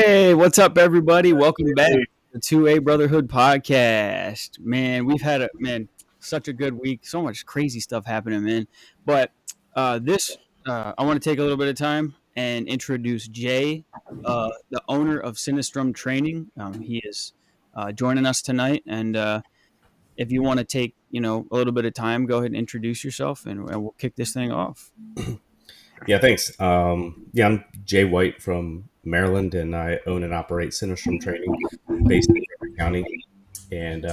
Hey, what's up, everybody? Welcome back to the 2A Brotherhood podcast. Man, we've had such a good week. So much crazy stuff happening, man. But I want to take a little bit of time and introduce Jay, the owner of Sinistrum Training. He is joining us tonight, and if you want to take a little bit of time, go ahead and introduce yourself, and we'll kick this thing off. Yeah, thanks. I'm Jay White from Maryland, and I own and operate Sinistrum Training based in Frederick County. And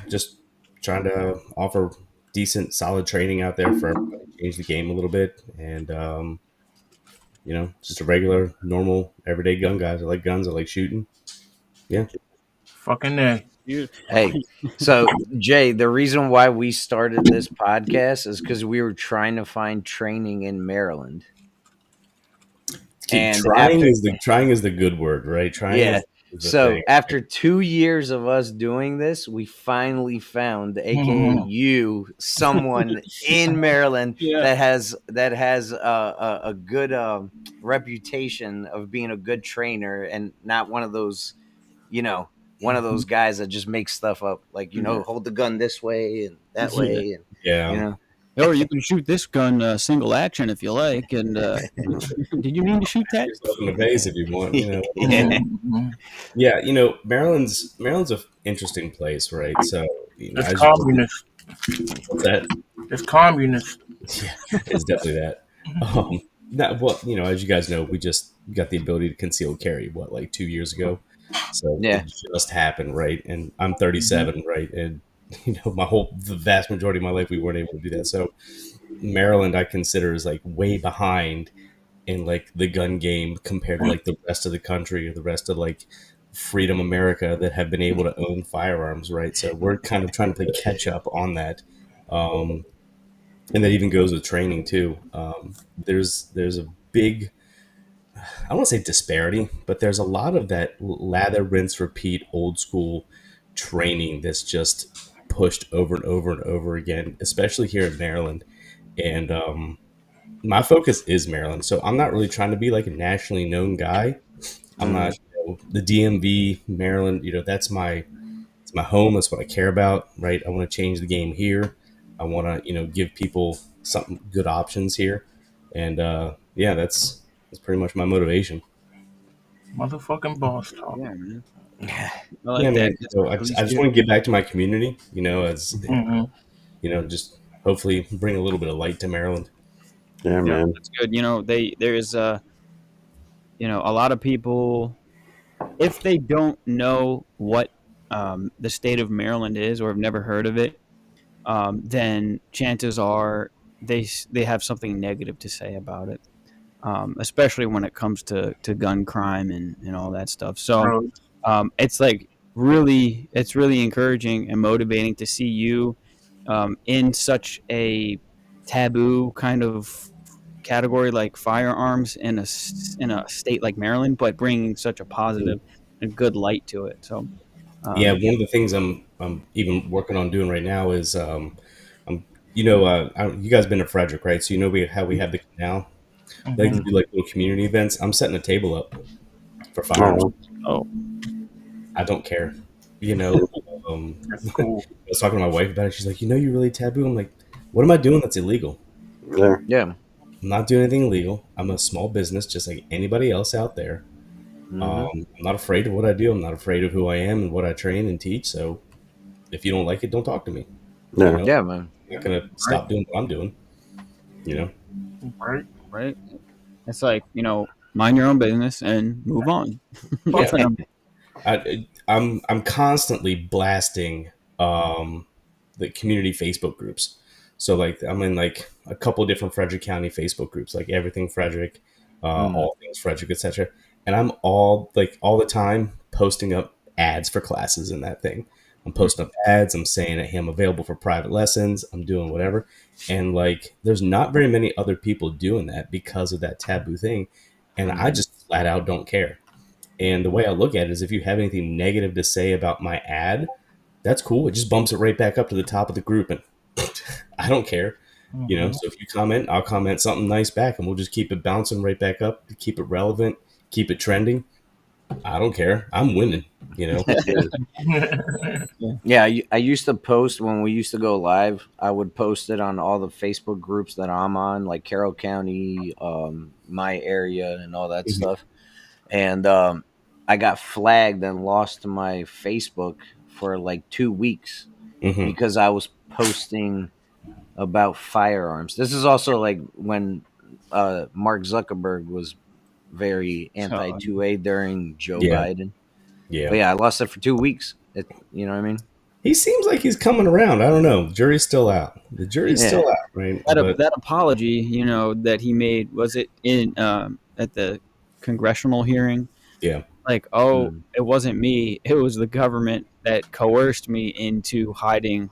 just trying to offer decent, solid training out there for everybody, change the game a little bit. And, just a regular, normal, everyday gun guy. I like guns. I like shooting. Yeah. Fucking A. Hey, so Jay, the reason why we started this podcast is because we were trying to find training in Maryland. And trying is the good word, right? Trying. Yeah. So after 2 years of us doing this, we finally found, aka you, someone in Maryland that has a good reputation of being a good trainer and not one of those, one of those guys that just makes stuff up, like, hold the gun this way and that way. And, Or you can shoot this gun single action if you like. And did you mean to shoot that? Just in the base if you want. Maryland's an interesting place, right? So it's communist. What's that? It's communist. Yeah, it's definitely that. As you guys know, we just got the ability to concealed carry. like 2 years ago? So it just happened, right? And I'm 37, right? And the vast majority of my life we weren't able to do that. So Maryland I consider is like way behind in like the gun game compared to like the rest of the country or the rest of like Freedom America that have been able to own firearms, right? So we're kind of trying to play catch up on that. And that even goes with training too. There's a big, I don't want to say disparity, but there's a lot of that lather, rinse, repeat, old school training that's just pushed over and over and over again, especially here in Maryland. And my focus is Maryland, so I'm not really trying to be like a nationally known guy. I'm not the DMV, Maryland. It's my home. That's what I care about, right? I want to change the game here. I want to give people some good options here, and that's pretty much my motivation. Motherfucking boss talk. Yeah, man. Man. So I just want to get back to my community, just hopefully bring a little bit of light to Maryland. Yeah, man. That's good. There's a lot of people, if they don't know what the state of Maryland is or have never heard of it, then chances are they have something negative to say about it, especially when it comes to gun crime and all that stuff. So it's really encouraging and motivating to see you in such a taboo kind of category like firearms in a state like Maryland, but bringing such a positive and good light to it. So one of the things I'm even working on doing right now is you guys been to Frederick, right? So how we have the canal. They do like little community events. I'm setting a table up for firearms. I don't care. That's cool. I was talking to my wife about it. She's like, you're really taboo. I'm like, what am I doing that's illegal? Yeah. I'm not doing anything illegal. I'm a small business just like anybody else out there. I'm not afraid of what I do. I'm not afraid of who I am and what I train and teach. So if you don't like it, don't talk to me. Yeah, man. I'm not going to stop doing what I'm doing. Right. It's like, mind your own business and move on. I'm constantly blasting the community Facebook groups. So like I'm in like a couple of different Frederick County Facebook groups, like Everything Frederick, All Things Frederick, etc. And I'm all the time posting up ads for classes in that thing. I'm posting up ads. I'm saying that, hey, I'm available for private lessons. I'm doing whatever. And like, there's not very many other people doing that because of that taboo thing. And I just flat out don't care. And the way I look at it is if you have anything negative to say about my ad, that's cool. It just bumps it right back up to the top of the group. And I don't care. So if you comment, I'll comment something nice back and we'll just keep it bouncing right back up to keep it relevant, keep it trending. I don't care. I'm winning. You know. Yeah, I used to post when we used to go live. I would post it on all the Facebook groups that I'm on, like Carroll County, my area, and all that Mhm. stuff. And I got flagged and lost to my Facebook for like 2 weeks Mhm. because I was posting about firearms. This is also like when Mark Zuckerberg was very anti So, 2A during Joe Yeah. Biden. Yeah. But yeah, I lost it for 2 weeks. You know what I mean? He seems like he's coming around. I don't know. Jury's still out. The jury's Yeah. still out, right? that But that apology, that he made, was it in at the congressional hearing? yeah, Like, oh, Mm. it wasn't me; it was the government that coerced me into hiding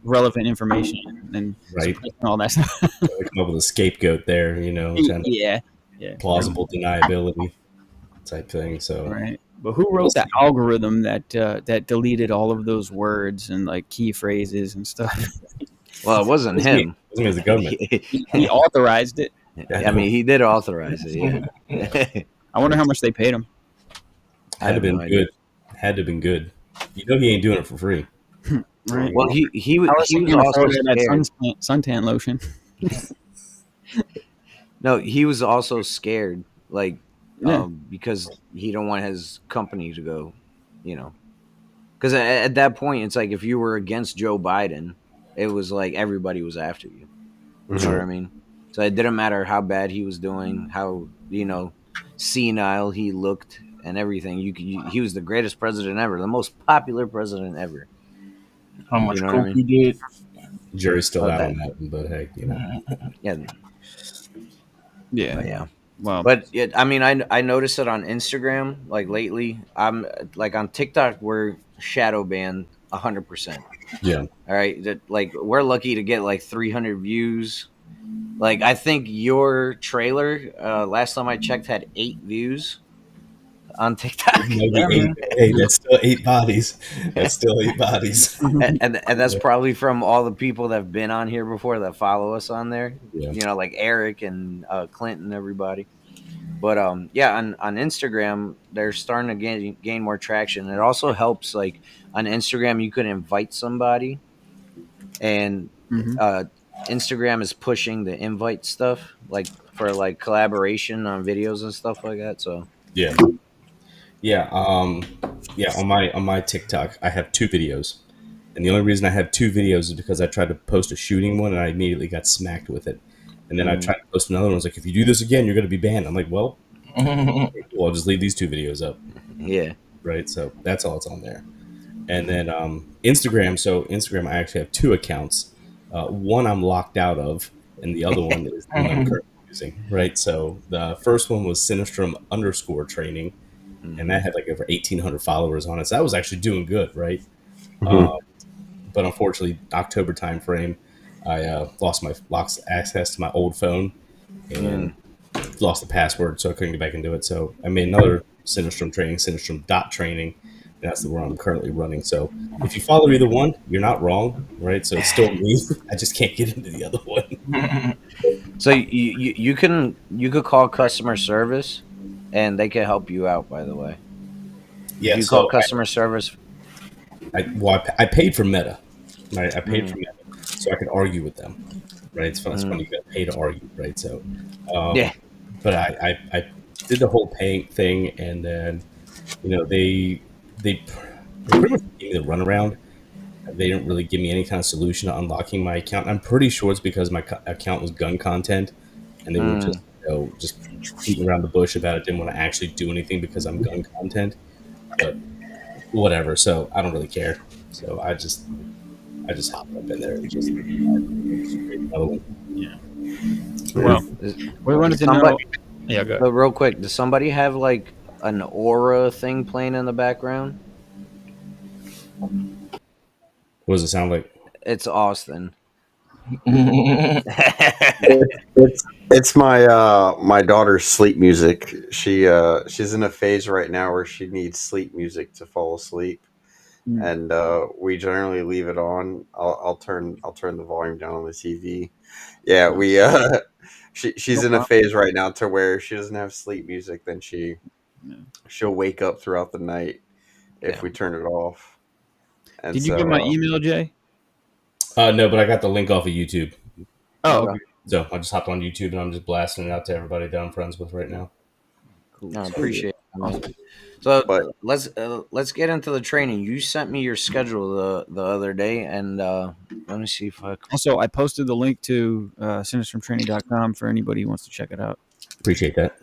relevant information and right. suppressing all that stuff. Trying to come up with a scapegoat there, trying to Yeah, yeah, plausible deniability type thing. So right. But who we'll wrote that see. algorithm that deleted all of those words and like key phrases and stuff? Well, it It wasn't was me. him. It was me as the government. He authorized it. I I mean, know. he did authorize it. Yeah. I wonder how much they paid him. I Had to have been no idea. good. Had to been good. He ain't doing it for free. Right. Well, How is he he was gonna also afford that scared. suntan lotion? No, he was also scared, like, Yeah. because he don't want his company to go, you know, because at that point it's like if you were against Joe Biden, it was like everybody was after you. You know what I mean? So it didn't matter how bad he was doing, how senile he looked, and everything. He was the greatest president ever, the most popular president ever. How You much know what I coke mean? he did. Jury's still But out that, on that one, but hey, yeah, Yeah. but yeah. Well, But I mean, I noticed it on Instagram like lately. I'm like on TikTok, we're shadow banned 100%. yeah. All right, like we're lucky to get like 300 views. Like I think your trailer, last time I checked, had 8 views on TikTok, Maybe Yeah, eight. man. Hey, that's still 8 bodies. That's still 8 bodies. and that's probably from all the people that have been on here before that follow us on there. Yeah. Like Eric and Clint and everybody. But yeah, on Instagram they're starting to gain more traction. It also helps, like on Instagram you could invite somebody, and mhm. uh, Instagram is pushing the invite stuff, like for like collaboration on videos and stuff like that. So Yeah. Yeah. Yeah. On my TikTok, I have 2 videos. And the only reason I have 2 videos is because I tried to post a shooting one and I immediately got smacked with it. And then I tried to post another one. I was like, if you do this again, you're going to be banned. I'm like, well, I'll just leave these 2 videos up. yeah. Right. So that's all it's on there. And then Instagram. So Instagram, I actually have 2 accounts. One I'm locked out of, and the other one is the one I'm currently using. Right. So the first one was Sinistrum_training, and that had like over 1,800 followers on it. So that was actually doing good. Right. But unfortunately, October timeframe, I lost access to my old phone and lost the password, so I couldn't get back into it. So I made another Sinistrum training, Sinistrum.training. That's the one I'm currently running. So if you follow either one, you're not wrong, right? So it's still me. I just can't get into the other one. So you could call customer service, and they can help you out. By the way, if Yeah. you call So customer service, I paid for Meta, right? I paid Mm. for Meta so I could argue with them, right? It's fun. It's funny. You got to pay to argue, right? So, yeah. but I did the whole paying thing, and then they pretty much gave me the runaround. They didn't really give me any kind of solution to unlocking my account. I'm pretty sure it's because my account was gun content, and they were just beating around the bush about it. Didn't want to actually do anything because I'm gun content, but whatever. So I don't really care. So I just hopped up in there and just create another one. Yeah. Well, we wanted to know. Somebody, Yeah, go ahead. but real quick, does somebody have like an aura thing playing in the background? What does it sound like? It's Austin. It's my daughter's sleep music. She's in a phase right now where she needs sleep music to fall asleep, and we generally leave it on. I'll turn the volume down on the TV. Yeah, we she's in a phase right now to where she doesn't have sleep music. Then she'll wake up throughout the night if we turn it off. And Did you get my email, Jay? No, but I got the link off of YouTube. Oh, okay. So I just hopped on YouTube and I'm just blasting it out to everybody that I'm friends with right now. Cool. No, I appreciate it. Awesome. So let's get into the training. You sent me your schedule the other day, and let me see if I also I posted the link to sinistrumtraining.com for anybody who wants to check it out. Appreciate that.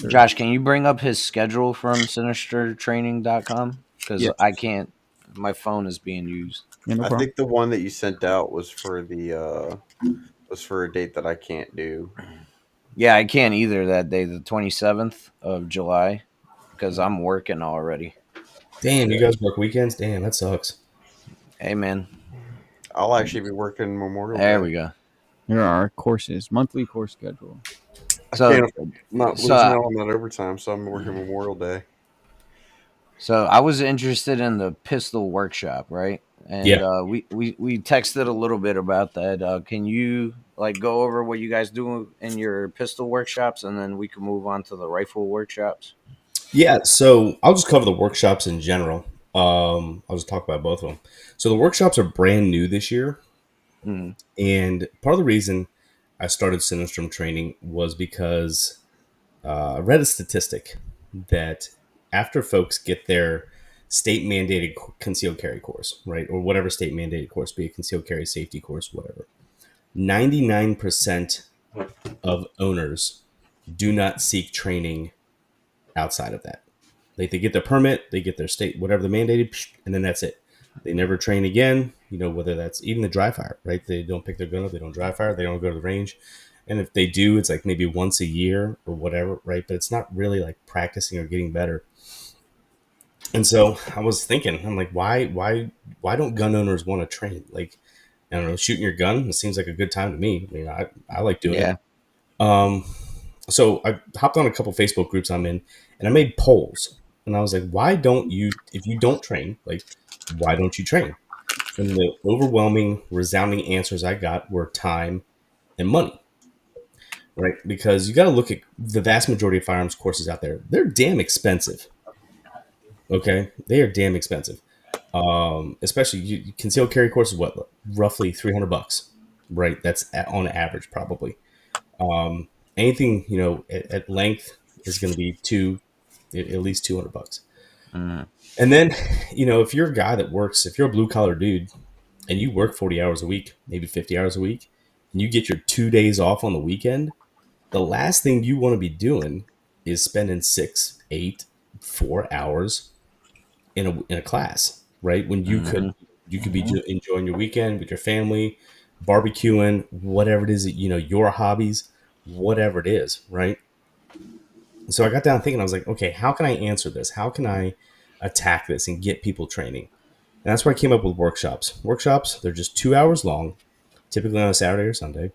Josh, can you bring up his schedule from sinistertraining.com? Because I can't. My phone is being used. Yeah, no I think the one that you sent out was for the was for a date that I can't do. Yeah, I can't either that day, the 27th of July, because I'm working already. Damn, you guys work weekends? Damn, that sucks. Hey, man. I'll actually be working Memorial Day. There we go. There are our courses, monthly course schedule. So, not losing out on that overtime, so I'm working Memorial Day. So I was interested in the pistol workshop, right? And we texted a little bit about that. Can you go over what you guys do in your pistol workshops, and then we can move on to the rifle workshops? Yeah, so I'll just cover the workshops in general. I'll just talk about both of them. So the workshops are brand new this year. Mm-hmm. And part of the reason I started Sinistrum training was because I read a statistic that after folks get their state mandated concealed carry course, right, or whatever state mandated course, be it concealed carry safety course, whatever, 99% of owners do not seek training outside of that. Like they get their permit, they get their state, whatever the mandated, and then that's it. They never train again, whether that's even the dry fire, right? They don't pick their gun up, they don't dry fire, they don't go to the range. And if they do, it's like maybe once a year or whatever, right? But it's not really like practicing or getting better. And so I was thinking, I'm like, why don't gun owners want to train? Like, I don't know, shooting your gun, it seems like a good time to me. I mean, I like doing it. So I hopped on a couple Facebook groups I'm in, and I made polls. And I was like, why don't you, if you don't train, why don't you train? And the overwhelming, resounding answers I got were time and money. Right? Because you got to look at the vast majority of firearms courses out there. They're damn expensive. Okay? They are damn expensive. Especially concealed carry course is what? Roughly $300, right? That's on average, probably. Anything, at length is going to be at least $200. Mm-hmm. And then, if you're a guy that works, if you're a blue collar dude and you work 40 hours a week, maybe 50 hours a week, and you get your 2 days off on the weekend, the last thing you want to be doing is spending 6, 8, 4 hours in a class, right? When you could be enjoying your weekend with your family, barbecuing, whatever it is that, your hobbies, whatever it is, right? So I got down thinking, I was like, okay, how can I answer this? How can I attack this and get people training? And that's where I came up with workshops. Workshops, they're just 2 hours long, typically on a Saturday or Sunday.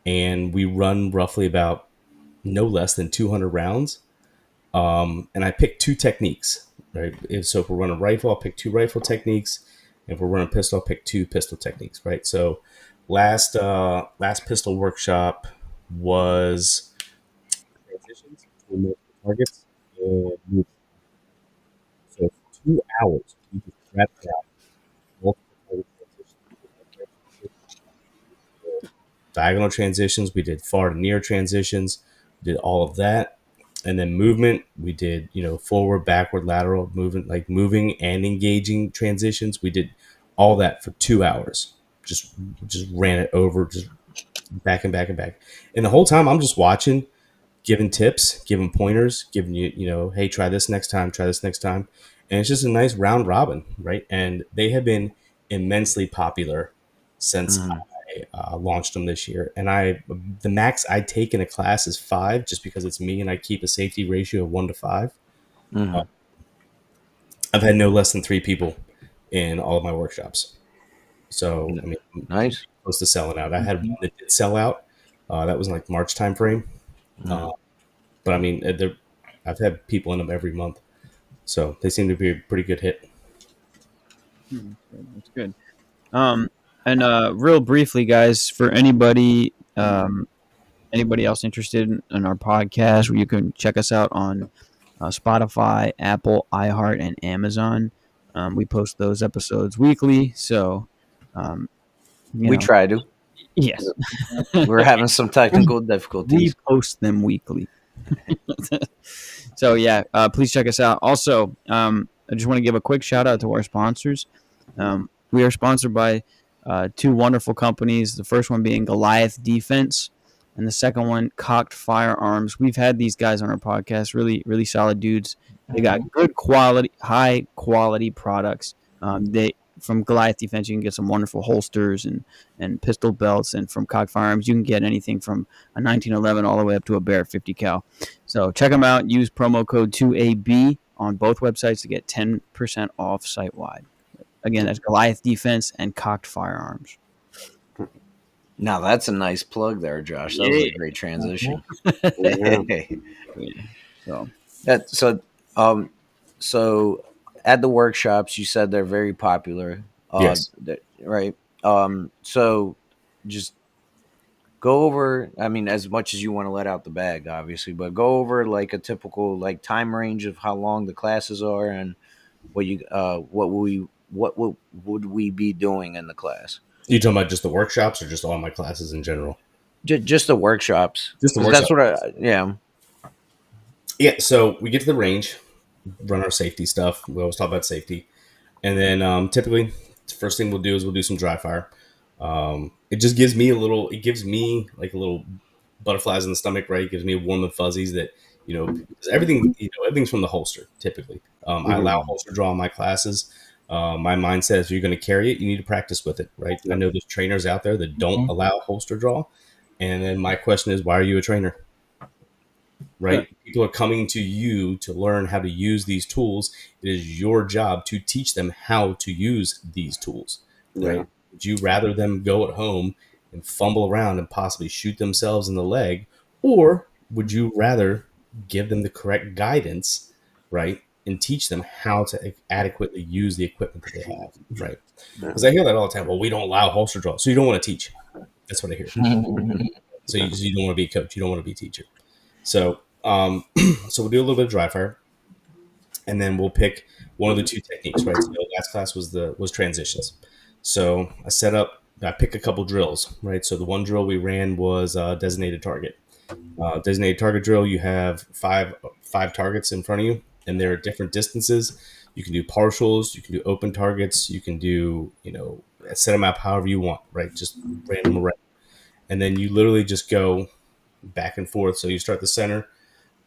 And we run roughly about no less than 200 rounds. And I picked 2 techniques, right? So if we're running rifle, I'll pick 2 rifle techniques. If we're running pistol, I'll pick 2 pistol techniques, right? So last pistol workshop was transitions between multiple targets. So 2 hours, we just wrapped out multiple target transitions. Diagonal transitions, we did far to near transitions, we did all of that. And then movement, we did, forward, backward, lateral movement, like moving and engaging transitions. We did all that for 2 hours. Just ran it over, just back and back and back. And the whole time I'm just watching, giving tips, giving pointers, giving you, hey, try this next time. And it's just a nice round robin, right? And they have been immensely popular since I launched them this year. And the max I take in a class is 5, just because it's me and I keep a safety ratio of 1 to 5. I've had no less than 3 people in all of my workshops. So, I mean, nice. Close to selling out. I had one that did sell out. That was like March timeframe. But I mean, I've had people in them every month. So they seem to be a pretty good hit. That's good. And real briefly, guys, for anybody anybody else interested in our podcast, you can check us out on Spotify, Apple, iHeart, and Amazon. We post those episodes weekly, so We try to. Yes, We're having some technical we difficulties. post them weekly. So yeah, please check us out. Also, I just want to give a quick shout out to our sponsors. We are sponsored by two wonderful companies. The first one being Goliath Defense, and the second one, Cocked Firearms. We've had these guys on our podcast. Really, really solid dudes. They got good quality, high quality products. They From Goliath Defense, you can get some wonderful holsters and pistol belts, and from Cocked Firearms, you can get anything from a 1911 all the way up to a Bear 50 cal. So check them out. Use promo code 2AB on both websites to get 10% off site wide. Again, that's Goliath Defense and Cocked Firearms. Now that's a nice plug there, Josh. That was a great transition. So at the workshops, you said they're very popular. Yes. Right. So just go over, I mean, as much as you want to let out the bag, obviously, but go over like a typical like time range of how long the classes are and what would we be doing in the class? You talking about just the workshops or just all my classes in general? Just the workshops. Just the workshops. That's what Yeah, so we get to the range, run our safety stuff. We always talk about safety. And then typically, the first thing we'll do is we'll do some dry fire. It just gives me like a little butterflies in the stomach, right? It gives me warm and fuzzies that, everything's from the holster, typically. I allow holster draw in my classes. My mindset is if you're going to carry it, you need to practice with it, right? I know there's trainers out there that don't allow holster draw. And then my question is, why are you a trainer? Right? Yeah. People are coming to you to learn how to use these tools. It is your job to teach them how to use these tools, right? Yeah. Would you rather them go at home and fumble around and possibly shoot themselves in the leg? Or would you rather give them the correct guidance, right? And teach them how to adequately use the equipment that they have, right? Because I hear that all the time. Well, we don't allow holster draw. So you don't want to teach. That's what I hear. So you don't want to be a coach. You don't want to be a teacher. So so we'll do a little bit of dry fire, and then we'll pick one of the two techniques, right? So last class was transitions. So I pick a couple drills, right? So the one drill we ran was designated target. Designated target drill, you have five targets in front of you, and they're at different distances. You can do partials, you can do open targets, you can do, set them up however you want, right? Just random array. And then you literally just go back and forth. So you start the center,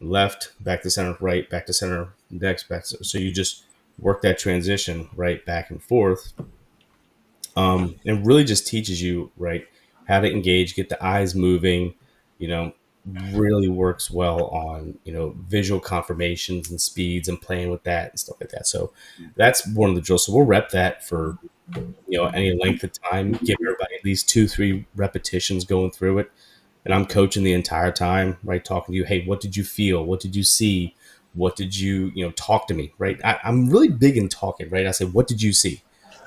left, back to center, right, back to center, next, back to, so you just work that transition, right, back and forth. It really just teaches you, right, how to engage, get the eyes moving, really works well on, visual confirmations and speeds and playing with that and stuff like that. So that's one of the drills. So we'll rep that for, any length of time, give everybody at least 2-3 repetitions going through it. And I'm coaching the entire time, right? Talking to you. Hey, what did you feel? What did you see? What did you, talk to me, right? I'm really big in talking, right? I say, what did you see?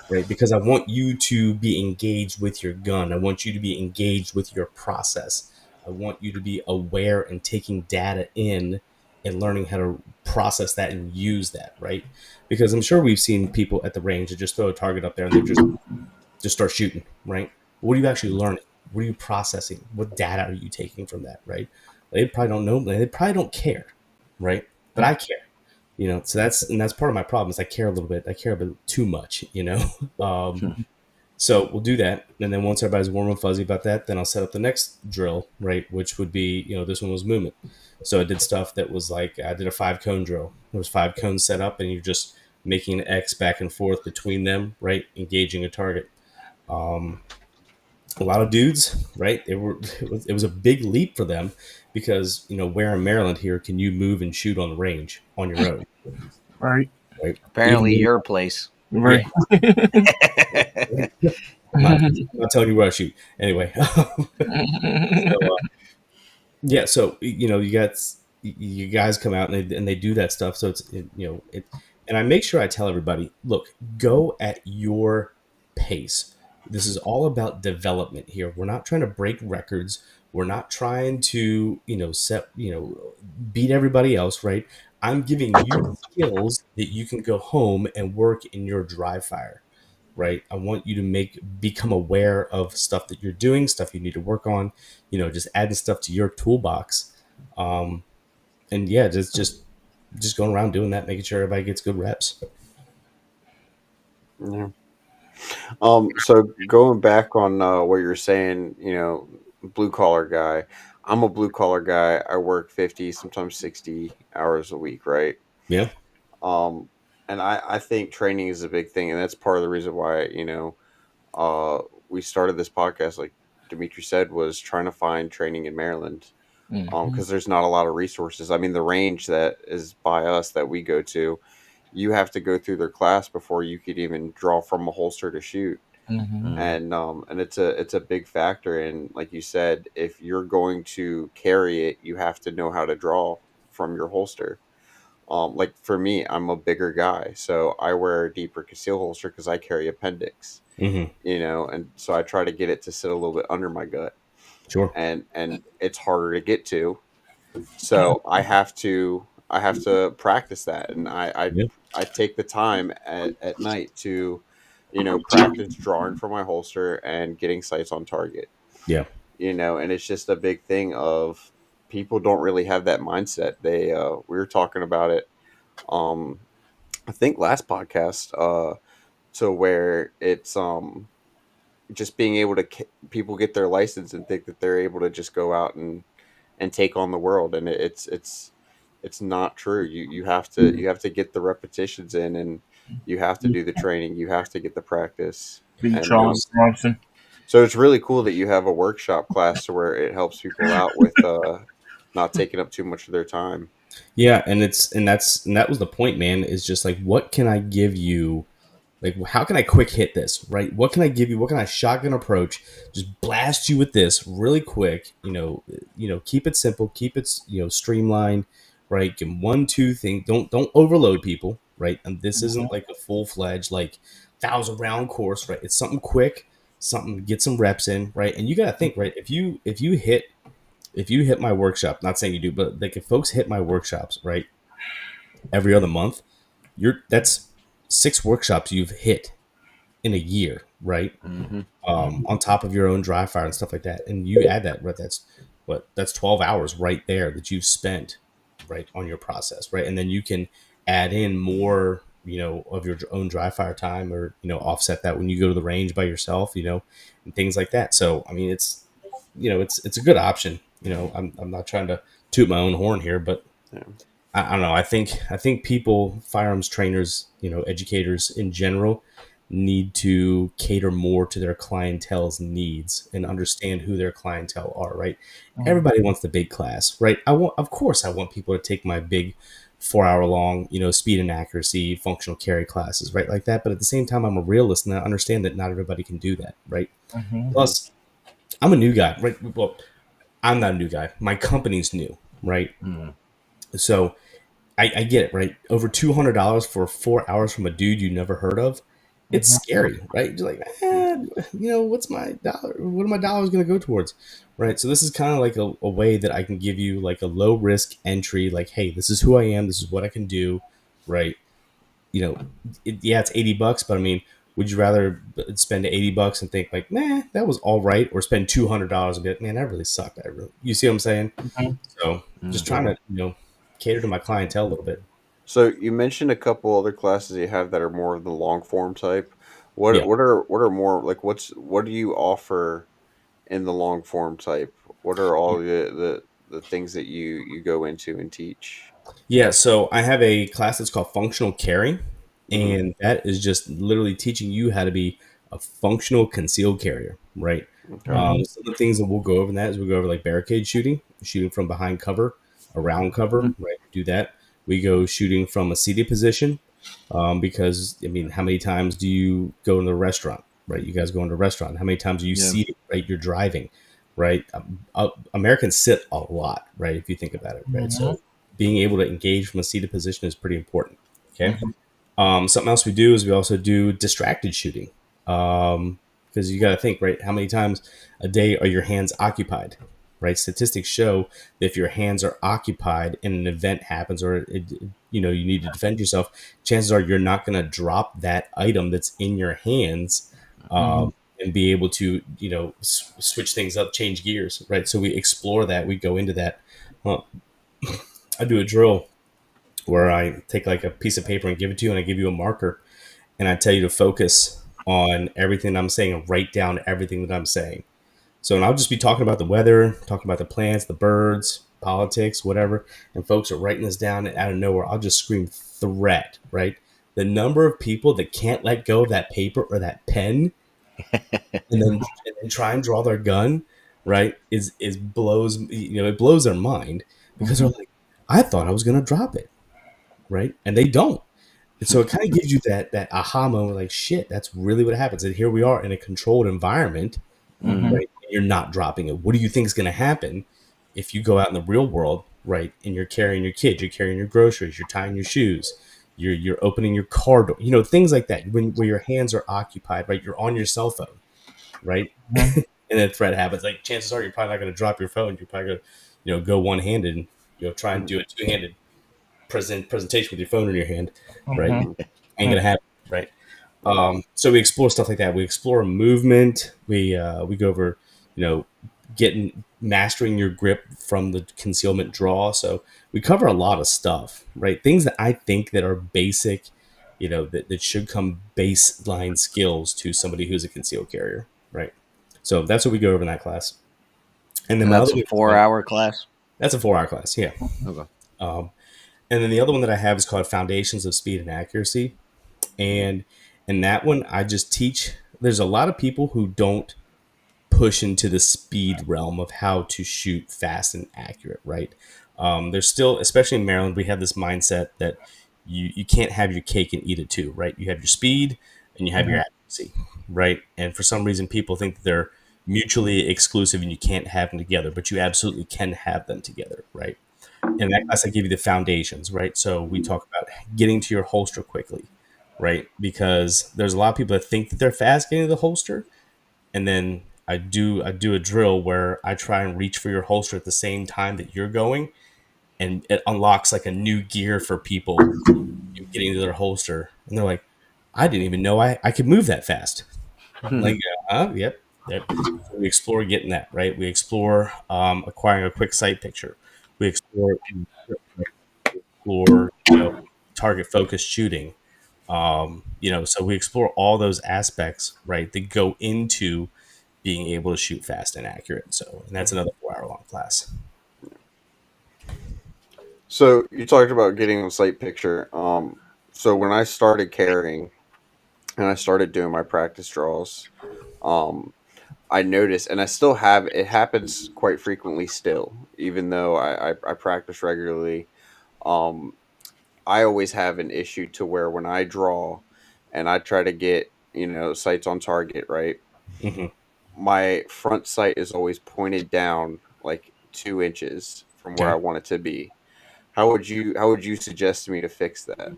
Right? Because I want you to be engaged with your gun. I want you to be engaged with your process. I want you to be aware and taking data in and learning how to process that and use that, right? Because I'm sure we've seen people at the range that just throw a target up there and they just start shooting, right? What are you actually learning? What are you processing? What data are you taking from that, right? They probably don't know. They probably don't care, right? But I care, So that's part of my problem is I care a little bit. I care a bit too much, So we'll do that, and then once everybody's warm and fuzzy about that, then I'll set up the next drill, right? Which would be, this one was movement. So I did stuff that was like I did a 5-cone drill. There was 5 cones set up, and you're just making an X back and forth between them, right? Engaging a target. A lot of dudes, right? It was a big leap for them because, where in Maryland here can you move and shoot on the range on your own? Right. Apparently your place. Right. I'm not telling you where I shoot. Anyway. So you guys come out and they do that stuff. So and I make sure I tell everybody, look, go at your pace. This is all about development here. We're not trying to break records. We're not trying to, beat everybody else, right? I'm giving you skills that you can go home and work in your dry fire, right? I want you to become aware of stuff that you're doing, stuff you need to work on, just adding stuff to your toolbox. And yeah, just going around doing that, making sure everybody gets good reps. Yeah. So going back on what you're saying, blue collar guy. I'm a blue collar guy. I work 50, sometimes 60 hours a week, right? Yeah. Um, and I think training is a big thing, and that's part of the reason why we started this podcast. Like Dimitri said, was trying to find training in Maryland, because there's not a lot of resources. I mean, the range that is by us that we go to, you have to go through their class before you could even draw from a holster to shoot. And it's a big factor. And like you said, if you're going to carry it, you have to know how to draw from your holster. Like for me, I'm a bigger guy, so I wear a deeper conceal holster because I carry appendix, Mm-hmm. and so I try to get it to sit a little bit under my gut, Sure. and it's harder to get to. So I have to practice that, and Yeah. I take the time at night to, practice drawing from my holster and getting sights on target. Yeah. And it's just a big thing of people don't really have that mindset. We were talking about it, um, I think last podcast, to where it's just being able to people get their license and think that they're able to just go out and take on the world, and it's not true. You have to get the repetitions in, and you have to do the training, you have to get the practice. Be And Charles Bronson. so it's really cool that you have a workshop class to where it helps people out with not taking up too much of their time. Yeah, and that was the point, man, is just like, what can I give you? Like, how can I quick hit this, right? What can I give you? What can I shotgun approach? Just blast you with this really quick, keep it simple, keep it, streamlined, right? Give them 1, 2 things. Don't overload people, right? And this isn't like a full-fledged, like 1,000-round course, right? It's something quick, something to get some reps in, right? And you got to think, right? If you hit my workshop, not saying you do, but like if folks hit my workshops, right, every other month, that's 6 workshops you've hit in a year, right? On top of your own dry fire and stuff like that. And you add that, right? That's 12 hours right there that you've spent, right, on your process, right? And then you can add in more, of your own dry fire time, or, offset that when you go to the range by yourself, and things like that. So, I mean, it's a good option. I'm not trying to toot my own horn here, but Yeah. I don't know. I think people, firearms trainers, educators in general, need to cater more to their clientele's needs and understand who their clientele are. Right? Everybody wants the big class, right? Of course, I want people to take my big 4-hour long, speed and accuracy, functional carry classes, right, like that. But at the same time, I'm a realist, and I understand that not everybody can do that, right? Plus, I'm a new guy, right? Well, I'm not a new guy. My company's new, right? So I get it, right? Over $200 for 4 hours from a dude you never heard of. It's scary, right? You're like, what's my dollar? What are my dollars going to go towards, right? So this is kind of like a way that I can give you like a low risk entry. Like, hey, this is who I am. This is what I can do, right? It's $80, but I mean, would you rather spend $80 and think like, nah, that was all right, or spend $200 and be like, man, that really sucked. You see what I'm saying? So just trying to, cater to my clientele a little bit. So you mentioned a couple other classes you have that are more of the long form type. Yeah. What are more like what do you offer in the long form type? What are all the things that you go into and teach? Yeah, so I have a class that's called functional carry, Mhm. and that is just literally teaching you how to be a functional concealed carrier, right? Okay. Some of the things that we'll go over in that is we'll go over like barricade shooting from behind cover, around cover, right? Do that. We go shooting from a seated position, because I mean, how many times do you go into a restaurant, right? You guys go into a restaurant. How many times are you seated, right? You're driving, right? Americans sit a lot, right? If you think about it, right? So being able to engage from a seated position is pretty important. Okay. Something else we do is we also do distracted shooting. Because you got to think, right? How many times a day are your hands occupied? right? Statistics show that if your hands are occupied and an event happens, or you need to defend yourself, chances are you're not going to drop that item that's in your hands, and be able to switch things up, change gears, right? So we explore that, we go into that. I do a drill where I take like a piece of paper and give it to you, and I give you a marker, and I tell you to focus on everything I'm saying and write down everything that I'm saying. So, and I'll just be talking about the weather, talking about the plants, the birds, politics, whatever. And folks are writing this down, and out of nowhere, I'll just scream threat, right? The number of people that can't let go of that paper or that pen and then try and draw their gun, right, is blows, it blows their mind, because they're like, I thought I was going to drop it, right? And they don't. And so it kind of gives you that aha moment, like, shit, that's really what happens. And here we are in a controlled environment, right? You're not dropping it. What do you think is going to happen if you go out in the real world, right? And you're carrying your kids, you're carrying your groceries, you're tying your shoes, you're opening your car door, things like that. Where your hands are occupied, right? You're on your cell phone, right? And then a threat happens. Like, chances are you're probably not going to drop your phone. You're probably going to, go one handed and try and do a two handed presentation with your phone in your hand, right? Ain't gonna happen, right? So we explore stuff like that. We explore movement. We go over, mastering your grip from the concealment draw. So we cover a lot of stuff, right? Things that I think that are basic, that should come baseline skills to somebody who's a concealed carrier, right? So that's what we go over in that class. And then that's a 4-hour class. That's a 4-hour class, yeah. Okay. And then the other one that I have is called Foundations of Speed and Accuracy. And in that one, I just teach. There's a lot of people who don't push into the speed realm of how to shoot fast and accurate, right? There's still, especially in Maryland, we have this mindset that you can't have your cake and eat it too, right? You have your speed and you have your accuracy, right? And for some reason, people think that they're mutually exclusive and you can't have them together, but you absolutely can have them together, right? In that class, I give you the foundations, right? So we talk about getting to your holster quickly, right? Because there's a lot of people that think that they're fast getting to the holster, and then I do a drill where I try and reach for your holster at the same time that you're going, and it unlocks like a new gear for people getting to their holster, and they're like, I didn't even know I could move that fast. Like, yep. So we explore getting that right. We explore acquiring a quick sight picture. We explore target focused shooting. So we explore all those aspects, right, that go into being able to shoot fast and accurate. So, and that's another 4-hour long class. So you talked about getting a sight picture. So when I started carrying and I started doing my practice draws, I noticed, and I still have, it happens quite frequently still, even though I practice regularly. Um, I always have an issue to where when I draw and I try to get, sights on target, right? My front sight is always pointed down like 2 inches from where I want it to be. How would you suggest to me to fix that?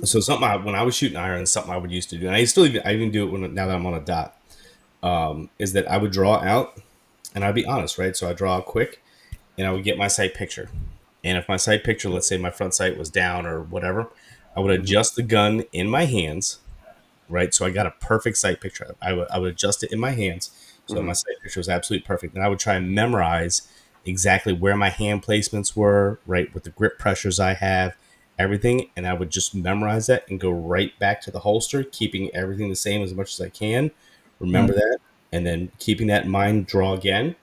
So when I was shooting iron, something I would used to do, and I even do it now that I'm on a dot, is that I would draw out, and I'd be honest, right? So I draw out quick, and I would get my sight picture. And if my sight picture, let's say my front sight was down or whatever, I would adjust the gun in my hands, right? So I got a perfect sight picture. I would adjust it in my hands, so my sight picture was absolutely perfect. And I would try and memorize exactly where my hand placements were, right, with the grip pressures I have, everything. And I would just memorize that and go right back to the holster, keeping everything the same as much as I can. Remember that, and then keeping that in mind, draw again,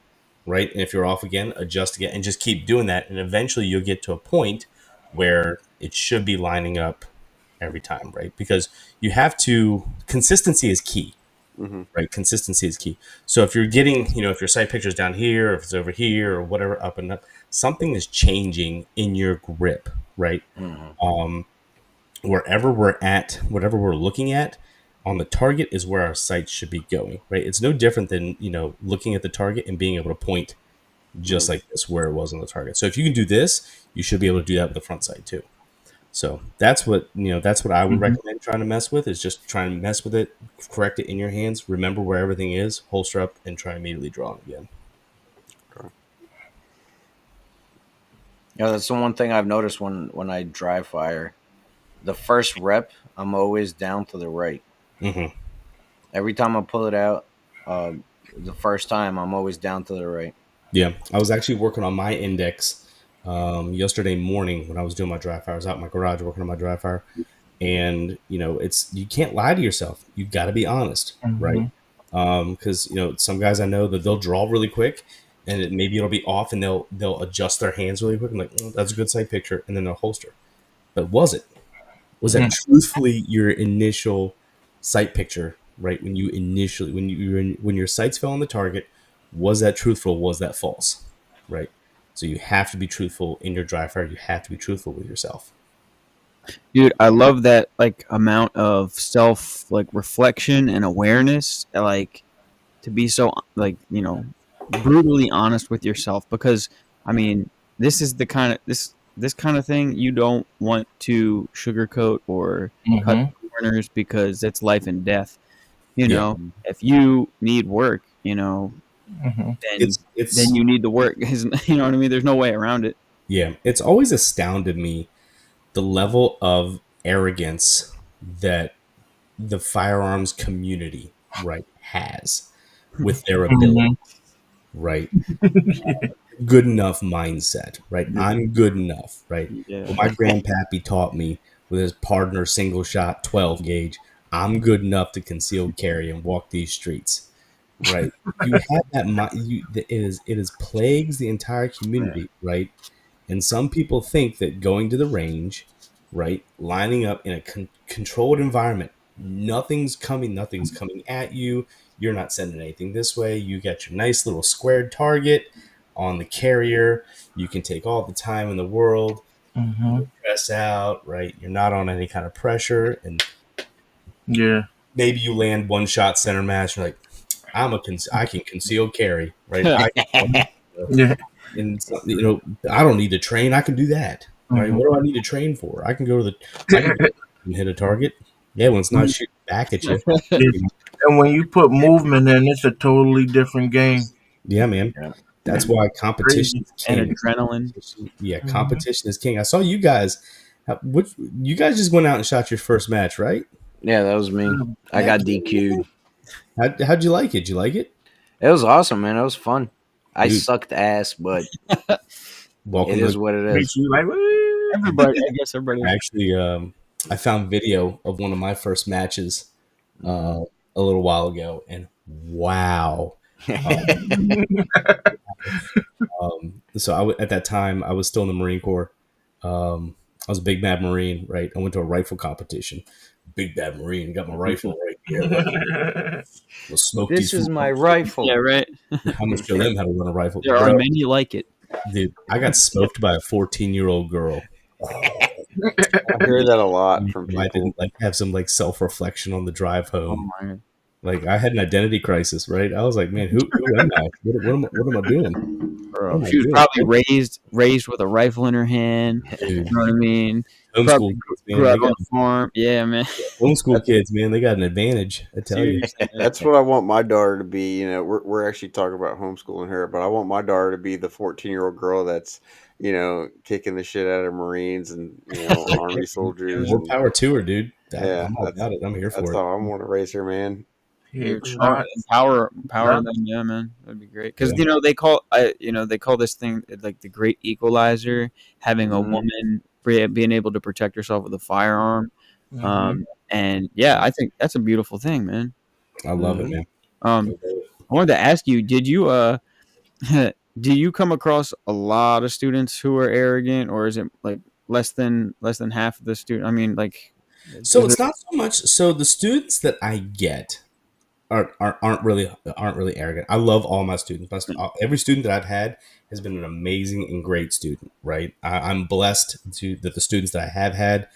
right? And if you're off again, adjust again, and just keep doing that. And eventually you'll get to a point where it should be lining up every time, right? Because you have to, consistency is key, right? Consistency is key. So if you're getting, if your sight picture is down here, or if it's over here, or whatever, up and up, something is changing in your grip, right? Wherever we're at, whatever we're looking at on the target is where our sights should be going, right? It's no different than, looking at the target and being able to point just like this where it was on the target. So if you can do this, you should be able to do that with the front sight too. So that's what I would recommend trying to mess with, is just trying to mess with it, correct it in your hands, remember where everything is, holster up, and try immediately draw it again. Yeah, that's the one thing I've noticed when I dry fire. The first rep, I'm always down to the right. Mm-hmm. Every time I pull it out, the first time I'm always down to the right. Yeah, I was actually working on my index yesterday morning when I was doing my dry fire. I was out in my garage working on my dry fire, and it's you can't lie to yourself. You got to be honest, right? Mhm. Because some guys I know that they'll draw really quick, and maybe it'll be off, and they'll adjust their hands really quick. I'm like, oh, that's a good sight picture, and then they'll holster. But was that truthfully your initial sight picture, right? When you initially when your sights fell on the target, was that truthful? Was that false? Right. So you have to be truthful in your dry fire. You have to be truthful with yourself. Dude, I love that like amount of self like reflection and awareness, like to be so like brutally honest with yourself, because I mean this is the kind of this kind of thing you don't want to sugarcoat or cut Mhm. corners, because it's life and death. Yeah. If you need work, Mhm. then It's you need the work. You know what I mean? There's no way around it. yeah. It's always astounded me the level of arrogance that the firearms community, right, has with their ability, Mhm. right? Good enough mindset, right? I'm good enough, right? Yeah. What my grandpappy taught me with his partner single shot 12 gauge, I'm good enough to concealed carry and walk these streets, right? You have that it is plagues the entire community, right? And some people think that going to the range, right, lining up in a controlled environment, nothing's coming at you. You're not sending anything this way. You got your nice little squared target on the carrier. You can take all the time in the world, Mhm. press out, right? You're not on any kind of pressure, and Yeah. maybe you land one shot center mass. You're like, I can conceal carry, right? Yeah. And I don't need to train. I can do that, right? Mhm. What do I need to train for? I can go to I can go and hit a target. Yeah, when it's not shooting back at you. Yeah. And when you put movement in, it's a totally different game. Yeah, man. Yeah. That's why competition Crazy. is And king. adrenaline. Yeah, Mhm. competition is king. I saw you guys. You guys just went out and shot your first match, right? Yeah, that was me. I got DQ'd. How'd you like it? Did you like it? It was awesome, man. It was fun. I Dude, sucked ass, but it welcome to is what it Makes is. you like, "Woo." Everybody, I guess everybody. actually I found video of one of my first matches uh, a little while ago, and wow. So at that time I was still in the Marine Corps. I was a big bad Marine, right? I went to a rifle competition. Big bad Marine, got my rifle right here. Let's smoke This these is fools. my Yeah, rifle. right. How much show them how to run a rifle, There are bro? many like it. Dude, I got smoked by a 14-year-old girl. I hear that a lot from I people. didn't like have some like self reflection on the drive Oh home. my god. Like I had an identity crisis, right? I was like, man, who am I? What am I doing? What Bro, am I she was doing? probably raised with a rifle in her hand. You Dude, know what I mean? homeschool Probably kids, man. grew They up on got the farm. Yeah, man. homeschool kids, man. They got an advantage. I tell you. Seriously, man. That's what I want my daughter to be. We're actually talking about homeschooling her, but I want my daughter to be the 14-year-old girl that's, kicking the shit out of Marines and, Army soldiers. More And power to her, dude. yeah, I'm all about it. I'm here that's for it. how I want to raise her, man. Yeah, Dude, 'cause empower yeah. them. Yeah, man, that'd be great. Yeah. Because they call this thing like the great equalizer, having a woman being able to protect herself with a firearm. Mhm. And yeah, I think that's a beautiful thing, man. I love it, man. I wanted to ask you, did you do you come across a lot of students who are arrogant, or is it like less than half of the student? I mean, like, So is it's it? not so much. So the students that I get aren't really arrogant. I love all my students. Every student that I've had has been an amazing and great student. Right. I'm blessed that the students that I have had.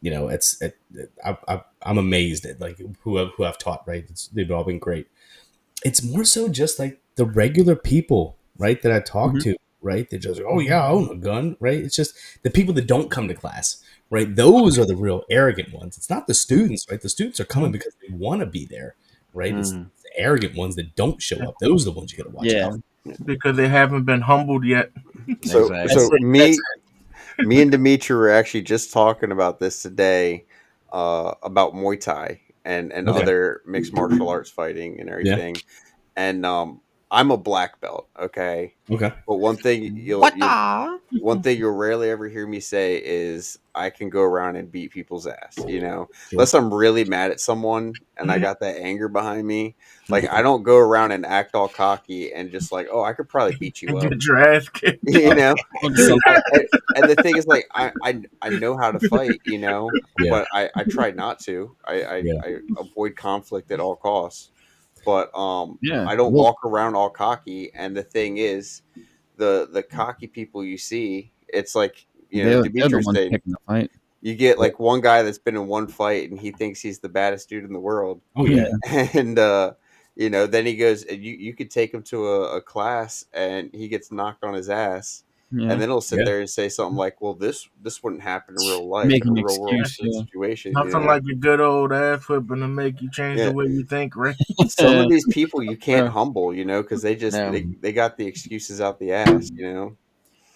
I'm amazed at like who I've taught. Right. They've all been great. It's more so just like the regular people, right, that I talk Mhm. to, right? They're just, oh yeah, I own a gun, right? It's just the people that don't come to class, right? Those are the real arrogant ones. It's not the students, right? The students are coming because they want to be there, right? It's the arrogant ones that don't show up. Those are the ones you got to watch out. Because they haven't been humbled yet. So me and Dimitri were actually just talking about this today, about Muay Thai and other mixed martial arts fighting and everything. And I'm a black belt, okay? Okay. But one thing you'll rarely ever hear me say is I can go around and beat people's ass, unless I'm really mad at someone and I got that anger behind me. Like, I don't go around and act all cocky and just like, oh, I could probably beat you up. Get your ass kicked. And the thing is, like, I know how to fight, but I try not to. I avoid conflict at all costs. But I don't walk around all cocky. And the thing is, the cocky people you see, it's like, Demetrius saying, you get like one guy that's been in one fight and he thinks he's the baddest dude in the world. Oh yeah. And then he goes, you could take him to a class and he gets knocked on his ass. Yeah. And then he'll sit there and say something like, well, this wouldn't happen in real life, in a real world situation. Nothing like a good old ass whipping to make you change the way you think, right? Some of these people you can't humble, because they just they got the excuses out the ass,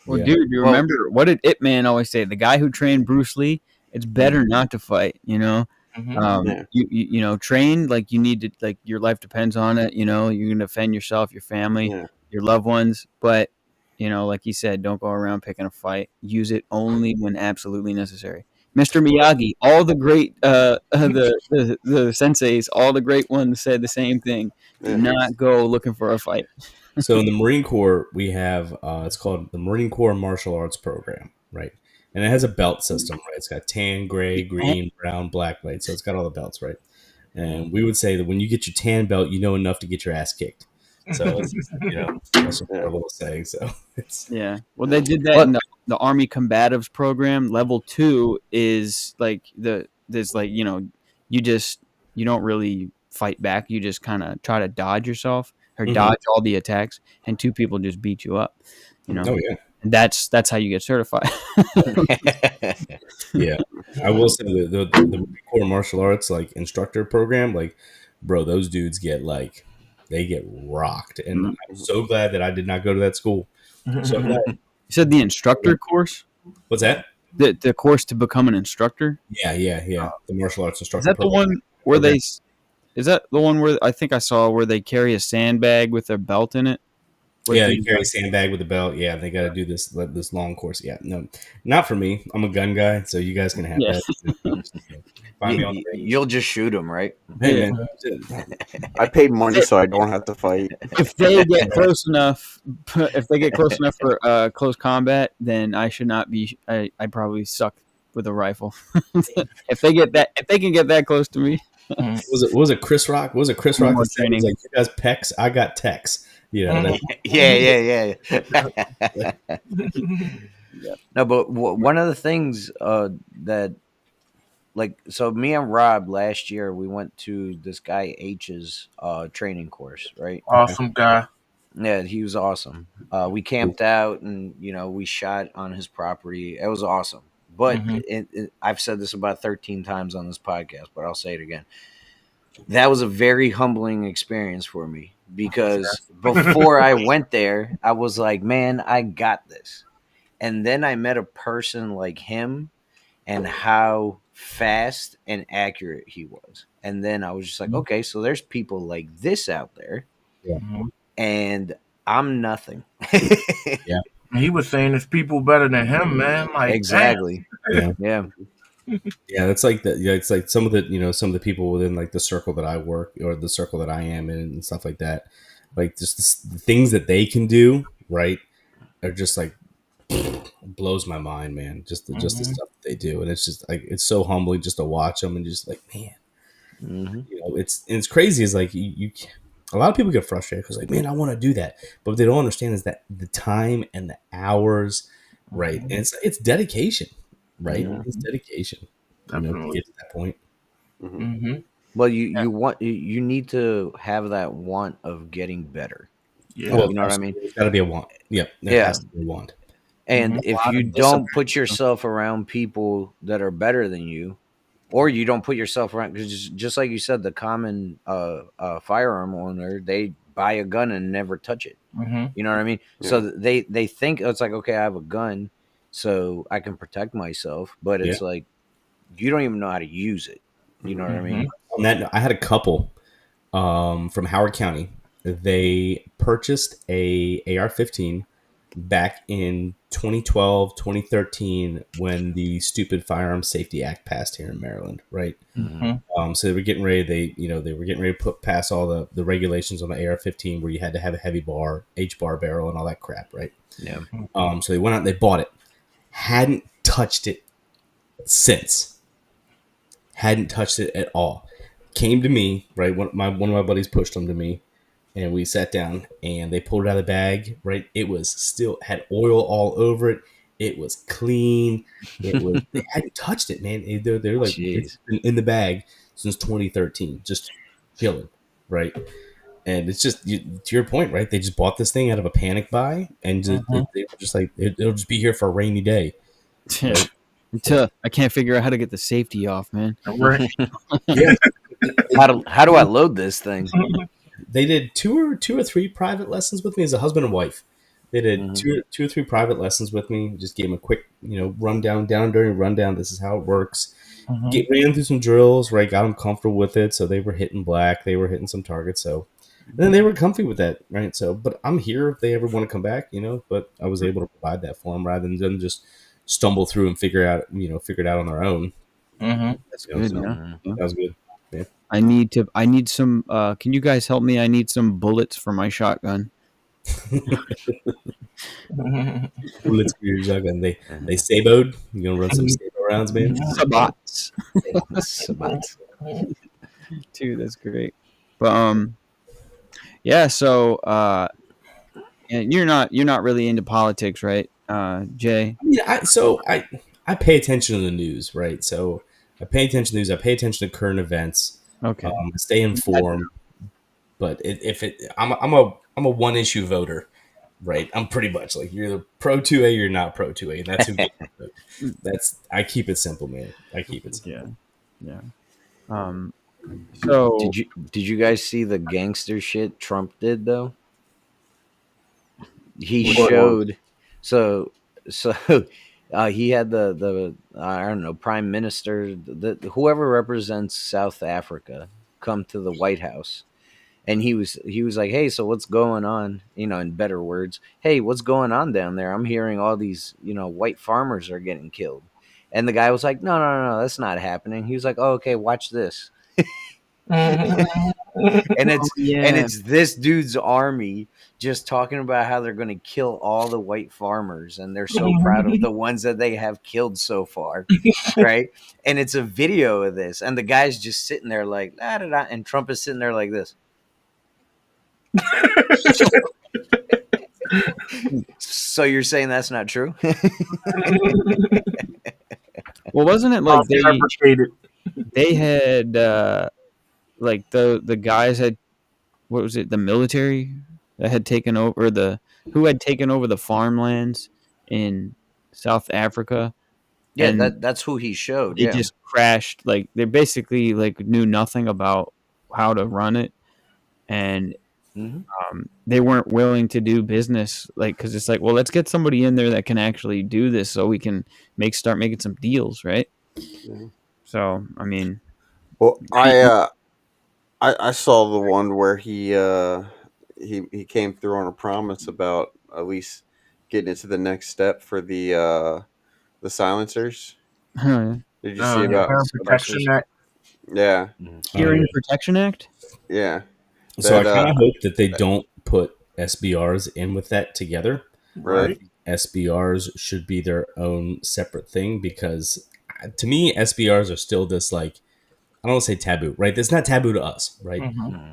Well, dude, you remember what did Ip Man always say? The guy who trained Bruce Lee, it's better not to fight, you train like you need to, like your life depends on it, you're gonna defend yourself, your family, your loved ones, but like he said, don't go around picking a fight. Use it only when absolutely necessary. Mr. Miyagi, all the great the senseis, all the great ones said the same thing. Do not go looking for a fight. So in the Marine Corps, we have it's called the Marine Corps Martial Arts Program, right? And it has a belt system, right? It's got tan, gray, green, brown, black belts. So it's got all the belts, right? And we would say that when you get your tan belt, you know enough to get your ass kicked. So it's, that's what a little saying. So it's Well, they did that in the Army Combatives program. Level 2 is like you don't really fight back. You just kind of try to dodge yourself or dodge all the attacks, and 2 people just beat you up. Oh yeah. And that's how you get certified. Yeah, I will say the Marine Corps martial arts like instructor program, like, bro, those dudes get rocked, and I'm so glad that I did not go to that school. So glad. You said the instructor course? What's that? The course to become an instructor? Yeah. The martial arts instructor. Is that the one where Is that the one where I think I saw where they carry a sandbag with their belt in it? Yeah, they carry a sandbag with a belt. Yeah, they got to do this long course. Yeah, no, not for me. I'm a gun guy, so you guys can have that. Find me on the range. You'll just shoot them, right? Hey, man. I paid money so I don't have to fight. If they get close enough for close combat, then I should not be. I probably suck with a rifle. If they can get that close to me. Was it Chris Rock? Was it Chris Rock that said, like, you guys pecs, I got techs. Yeah. No, but one of the things that, like, so me and Rob last year, we went to this guy H's training course, right? Awesome guy. Yeah, he was awesome. We camped out and, we shot on his property. It was awesome. But I've said this about 13 times on this podcast, but I'll say it again. That was a very humbling experience for me because before I went there, I was like, man, I got this. And then I met a person like him and how fast and accurate he was. And then I was just like, okay, so there's people like this out there. Yeah. And I'm nothing. Yeah. He was saying there's people better than him, man. Like, exactly. Yeah. Yeah, it's like that. Yeah, it's like some of the people within like the circle that I work or the circle that I am in and stuff like that. Like just the things that they can do, right, are just like blows my mind, man. Just the stuff that they do, and it's just like it's so humbling just to watch them and just like, man, it's crazy. It's like you a lot of people get frustrated because like, man, I want to do that, but what they don't understand is that the time and the hours, right, and it's dedication. Right, it's dedication. To get to that point. Well, you need to have that want of getting better. Yeah, you know what I mean. It's got to be a want. Yep, there has to be a want. And if you don't put yourself around people that are better than you, or you don't put yourself around, because just like you said, the common firearm owner, they buy a gun and never touch it. Mm-hmm. You know what I mean? Yeah. So they think it's like, okay, I have a gun, so I can protect myself, but it's like you don't even know how to use it. You know what I mean? On that, I had a couple from Howard County. They purchased a AR-15 back in 2012, 2013, when the stupid Firearm Safety Act passed here in Maryland, right? Mm-hmm. So they were getting ready. They were getting ready to put pass all the regulations on the AR-15, where you had to have a heavy bar, H-bar barrel, and all that crap, right? Yeah. So they went out and they bought it. Hadn't touched it since. Hadn't touched it at all. Came to me, right? One of my buddies pushed them to me, and we sat down, and they pulled it out of the bag, right? It was still had oil all over it. It was clean. They hadn't touched it, man. They're like, it's been in the bag since 2013, just chilling, right? And it's just to your point, right? They just bought this thing out of a panic buy, and they were just like, it'll just be here for a rainy day. Right? Until I can't figure out how to get the safety off, man. Right. Yeah. How do I load this thing? They did two or three private lessons with me as a husband and wife. They did two or three private lessons with me. Just gave them a quick, rundown. This is how it works. Ran through some drills, right? Got them comfortable with it. So they were hitting black. They were hitting some targets. So then they were comfy with that, right? So, but I'm here if they ever want to come back, But I was able to provide that for them rather than them just stumble through and figure it out on their own. That's good. So Yeah. that was good. Yeah. I need some. Can you guys help me? I need some bullets for my shotgun. Bullets for your shotgun. They saboed. You gonna run some sabo rounds, man? Sabots. Sabots. Dude, that's great. But yeah. So and you're not really into politics, right, Jay? I mean, I pay attention to the news, right? So I pay attention to the news. I pay attention to current events. Okay. Stay informed. But I'm a one issue voter, right? I'm pretty much like, you're either pro 2A, you're not pro 2A. And that's who gets it. I keep it simple, man. I keep it simple. Yeah. So Did you guys see the gangster shit Trump did though? He showed so he had the I don't know, prime minister, whoever represents South Africa, come to the White House, and he was like, hey, so what's going on? In better words, hey, what's going on down there? I'm hearing all these white farmers are getting killed. And the guy was like, no, that's not happening. He was like, oh, okay, watch this. And it's this dude's army just talking about how they're going to kill all the white farmers, and they're so proud of the ones that they have killed so far, right? And it's a video of this, and the guy's just sitting there like, da, da, da, and Trump is sitting there like this. So you're saying that's not true? well, wasn't it like they had like the guys had, what was it, the military that had taken over who had taken over the farmlands in South Africa? Yeah, that's who he showed. It just crashed. Like, they basically like knew nothing about how to run it, and they weren't willing to do business, like, because it's like, well, let's get somebody in there that can actually do this, so we can start making some deals, right? Yeah. So, I mean, well, I saw the one where he came through on a promise about at least getting it to the next step for the silencers. Did you see about Protection Act? Yeah. Hearing Protection Act? Yeah. So I kind of hope that they don't put SBRs in with that together. Right. SBRs should be their own separate thing, because to me, SBRs are still this, like, I don't want to say taboo, right? It's not taboo to us, right?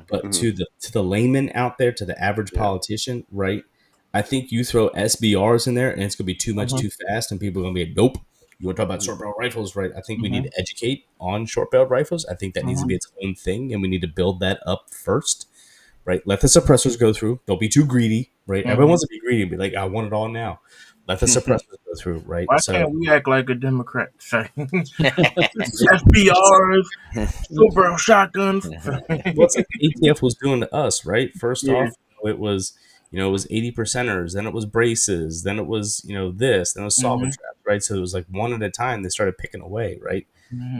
But to the layman out there, to the average politician, right? I think you throw SBRs in there and it's going to be too much too fast, and people are going to be, nope. You want to talk about short barrel rifles, right? I think we need to educate on short barrel rifles. I think that needs to be its own thing, and we need to build that up first, right? Let the suppressors go through. Don't be too greedy, right? Everyone wants to be greedy and be like, I want it all now. let the suppressors go through, right? Why So can't we act like a Democrat? Say SBRs, super shotguns. what's like the ATF was doing to us, right? First Yeah. off, it was it was 80%ers, then it was braces, then it was this, then it was solver traps, right? So it was like one at a time. They started picking away, right?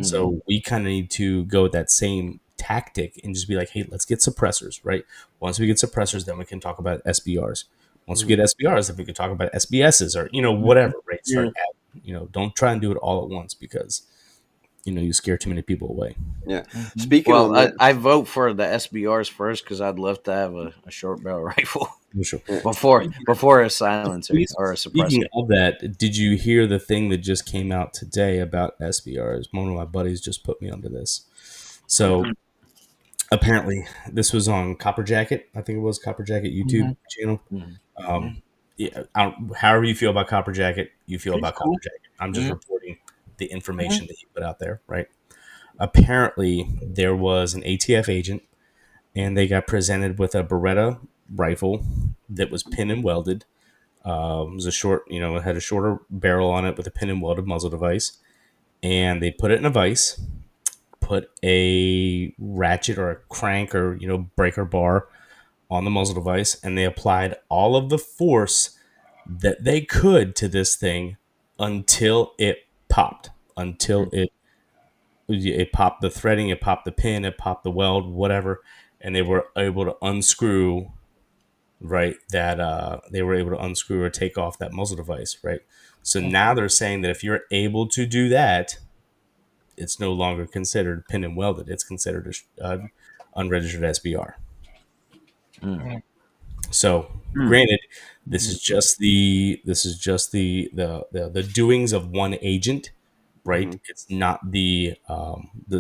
So we kind of need to go with that same tactic and just be like, hey, let's get suppressors, right? Once we get suppressors, then we can talk about SBRs. Once we get SBRs, then we can talk about SBSs or whatever, right? Start adding, don't try and do it all at once because you scare too many people away. Yeah. Speaking Well, on that, I vote for the SBRs first because I'd love to have a short barrel rifle Sure. before a silencer or a Speaking suppressor. of that, did you hear the thing that just came out today about SBRs? One of my buddies just put me onto this. So apparently, this was on Copper Jacket. I think it was Copper Jacket YouTube channel. Yeah, however you feel about Copper Jacket, you feel about Copper Jacket. I'm just reporting the information that he put out there, right? Apparently, there was an ATF agent, and they got presented with a Beretta rifle that was pin and welded. It was a short, it had a shorter barrel on it with a pin and welded muzzle device, and they put it in a vise, put a ratchet or a crank or breaker bar on the muzzle device, and they applied all of the force that they could to this thing until it popped, until it popped the threading, it popped the pin, it popped the weld, whatever, and they were able to unscrew, right, that they were able to unscrew or take off that muzzle device, right? So now they're saying that if you're able to do that, it's no longer considered pin and welded. It's considered a unregistered SBR. So, granted, this is just the doings of one agent, right? It's not the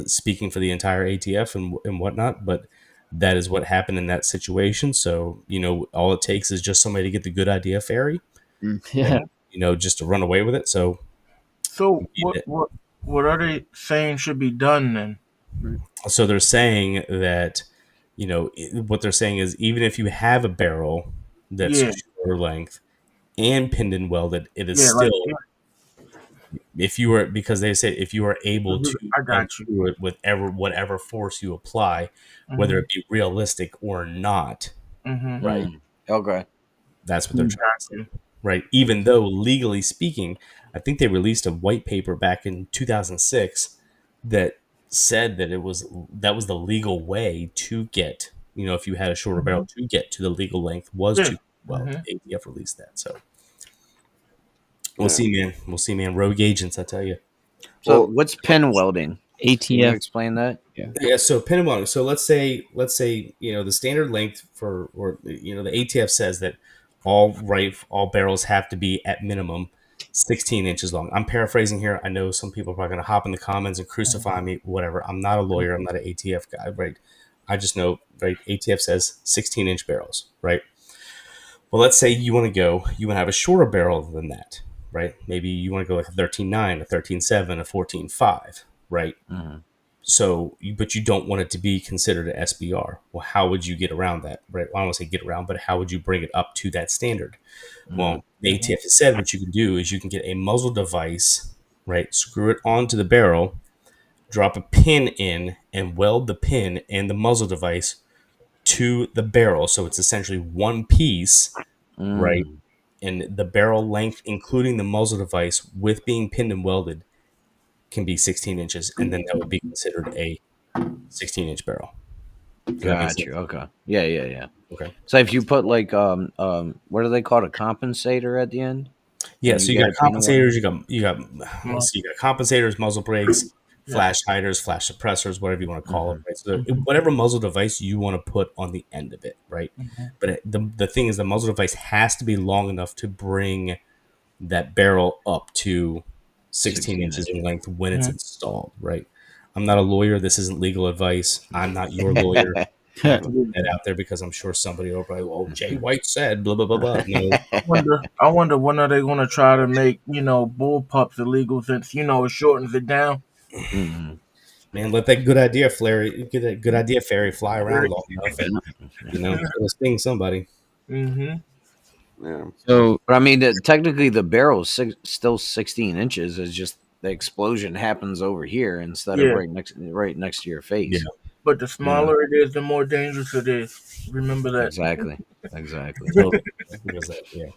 speaking for the entire ATF and whatnot, but that is what happened in that situation. So, all it takes is just somebody to get the good idea fairy, Yeah. and, just to run away with it. So what are they saying should be done then? So they're saying that, what they're saying is even if you have a barrel that's shorter length and pinned and welded, it is still, if you are, because they say if you are able to unscrew it with whatever force you apply, whether it be realistic or not, right? Okay. That's what they're trying to say, right? Even though legally speaking, I think they released a white paper back in 2006 that said that that was the legal way to get, if you had a shorter barrel to get to the legal length was to weld. ATF released that. So we'll see, man. Rogue agents, I tell you. So what's pin welding? ATF. Can you explain that? Yeah. So pin and welding. So let's say, the standard length the ATF says that all barrels have to be at minimum 16 inches long. I'm paraphrasing here. I know some people are probably going to hop in the comments and crucify me, whatever. I'm not a lawyer. I'm not an ATF guy, right? I just know, right? ATF says 16-inch barrels, right? Well, let's say you want to have a shorter barrel than that, right? Maybe you want to go like a 13.9, a 13.7, a 14.5, right? So, but you don't want it to be considered an SBR. Well, how would you get around that, right? Well, I don't want to say get around, but how would you bring it up to that standard? Well, the ATF has said what you can do is you can get a muzzle device, right? Screw it onto the barrel, drop a pin in, and weld the pin and the muzzle device to the barrel. So it's essentially one piece, right? And the barrel length, including the muzzle device, with being pinned and welded, can be 16 inches, and then that would be considered a 16-inch barrel. Got you. Okay. Yeah. Okay. So if you put like what do they call it, a compensator at the end? Yeah. So you got compensators. You got compensators, muzzle brakes, flash hiders, flash suppressors, whatever you want to call it. Right? So whatever muzzle device you want to put on the end of it, right? But the thing is, the muzzle device has to be long enough to bring that barrel up to 16 inches in length when it's installed, right? I'm not a lawyer. This isn't legal advice. I'm not your lawyer. That out there because I'm sure somebody will probably, well, Jay White said blah blah blah blah. No. I wonder when are they going to try to make bull pups illegal since it shortens it down. Man, let that good idea fairy fly around long enough, and it'll sting somebody. Yeah. So, But I mean, technically, the barrel is still 16 inches. It's just the explosion happens over here instead of Yeah. right next to your face. Yeah. But the smaller it is, the more dangerous it is. Remember that. Exactly. Totally. Was that? Yeah.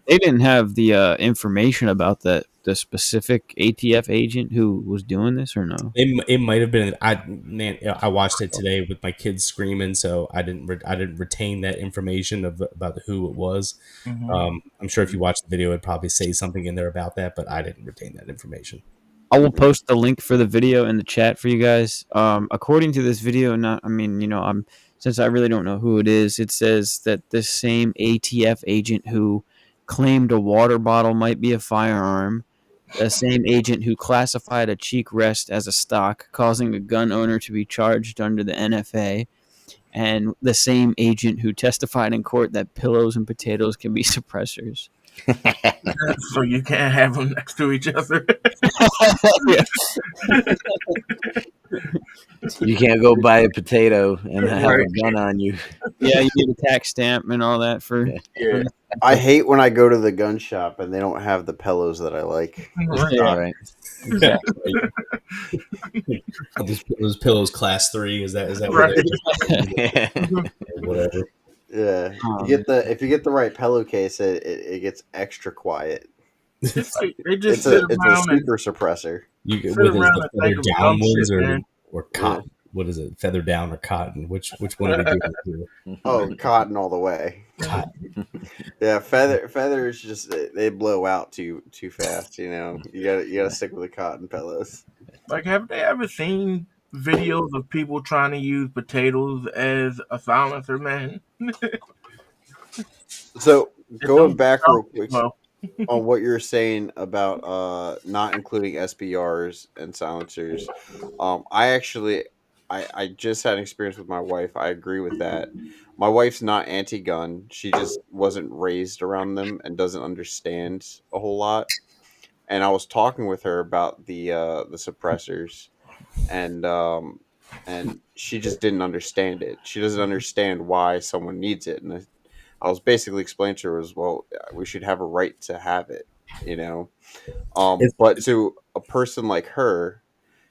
they didn't have the information about the specific ATF agent who was doing this, or no? It might have been. I watched it today with my kids screaming, so I didn't retain that information about who it was. Mhm. I'm sure if you watch the video, it'd probably say something in there about that, but I didn't retain that information. I will post the link for the video in the chat for you guys. According to this video, since I really don't know who it is, it says that this same ATF agent who claimed a water bottle might be a firearm, the same agent who classified a cheek rest as a stock, causing a gun owner to be charged under the NFA, and the same agent who testified in court that pillows and potatoes can be suppressors. So you can't have them next to each other. Yeah. You can't go buy a potato and have Right. a gun on you. Yeah, you need a tax stamp and all that for. Yeah. I hate when I go to the gun shop and they don't have the pillows that I like. Right. Yeah. Right. Exactly. Those pillows, class 3. Is that Right. what it is? Whatever. Yeah, if you get the right pillowcase, it gets extra quiet. It's like they just It's sit a around and super suppressor. You sit with around the and feather think of down dumb ones shit, man. or cotton. What is it? Feather down or cotton? Which one are we doing here? Oh, cotton all the way. Cotton. Yeah, feathers just they blow out too fast. You know, you gotta stick with the cotton pillows. Like, have they ever seen videos of people trying to use potatoes as a silencer, man? So It going don't back real quick well. on what you're saying about not including SBRs and silencers, I just had an experience with my wife. I agree with that. My wife's not anti-gun. She just wasn't raised around them and doesn't understand a whole lot. And I was talking with her about the suppressors, and she just didn't understand it. She doesn't understand why someone needs it, and I was basically explaining to her as well, we should have a right to have it, you know. But to a person like her,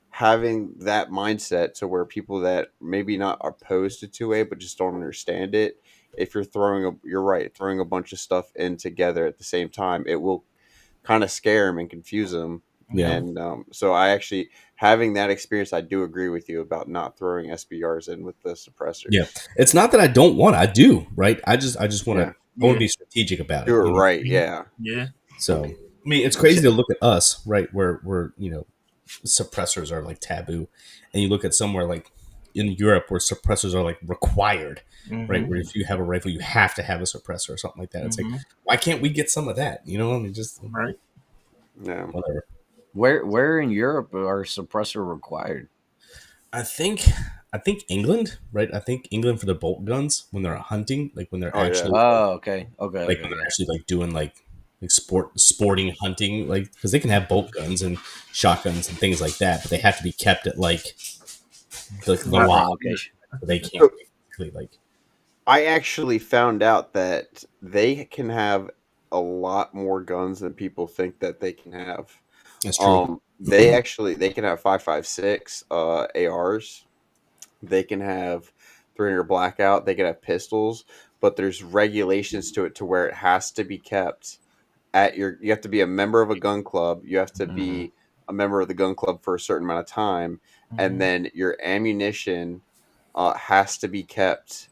having that mindset to where people that maybe not opposed to 2A but just don't understand it, if you're right, throwing a bunch of stuff in together at the same time, it will kind of scare them and confuse them. Yeah. And so I actually, having that experience, I do agree with you about not throwing SBRs in with the suppressors. Yeah, it's not that I don't want. I do, right? I just want to. I want to be strategic about Do it. it you know? right, yeah. Yeah. So I mean, it's crazy to look at us, right? Where suppressors are like taboo, and you look at somewhere like in Europe where suppressors are like required, right? Where if you have a rifle, you have to have a suppressor or something like that. It's like, why can't we get some of that? You know, I mean, just Right. Yeah. whatever. Where in Europe are suppressor required? I think England, right? I think England for the bolt guns when they're hunting, like when they're actually, Oh, okay. like when they're actually like doing like sporting hunting, like because they can have bolt guns and shotguns and things like that, but they have to be kept at like the lot. location. They can't basically like. I actually found out that they can have a lot more guns than people think that they can have. That's true. They can have 5.56 ARs. They can have 300 blackout. They can have pistols, but there's regulations to it to where it has to be kept at you have to be a member of a gun club. You have to be a member of the gun club for a certain amount of time, and then your ammunition has to be kept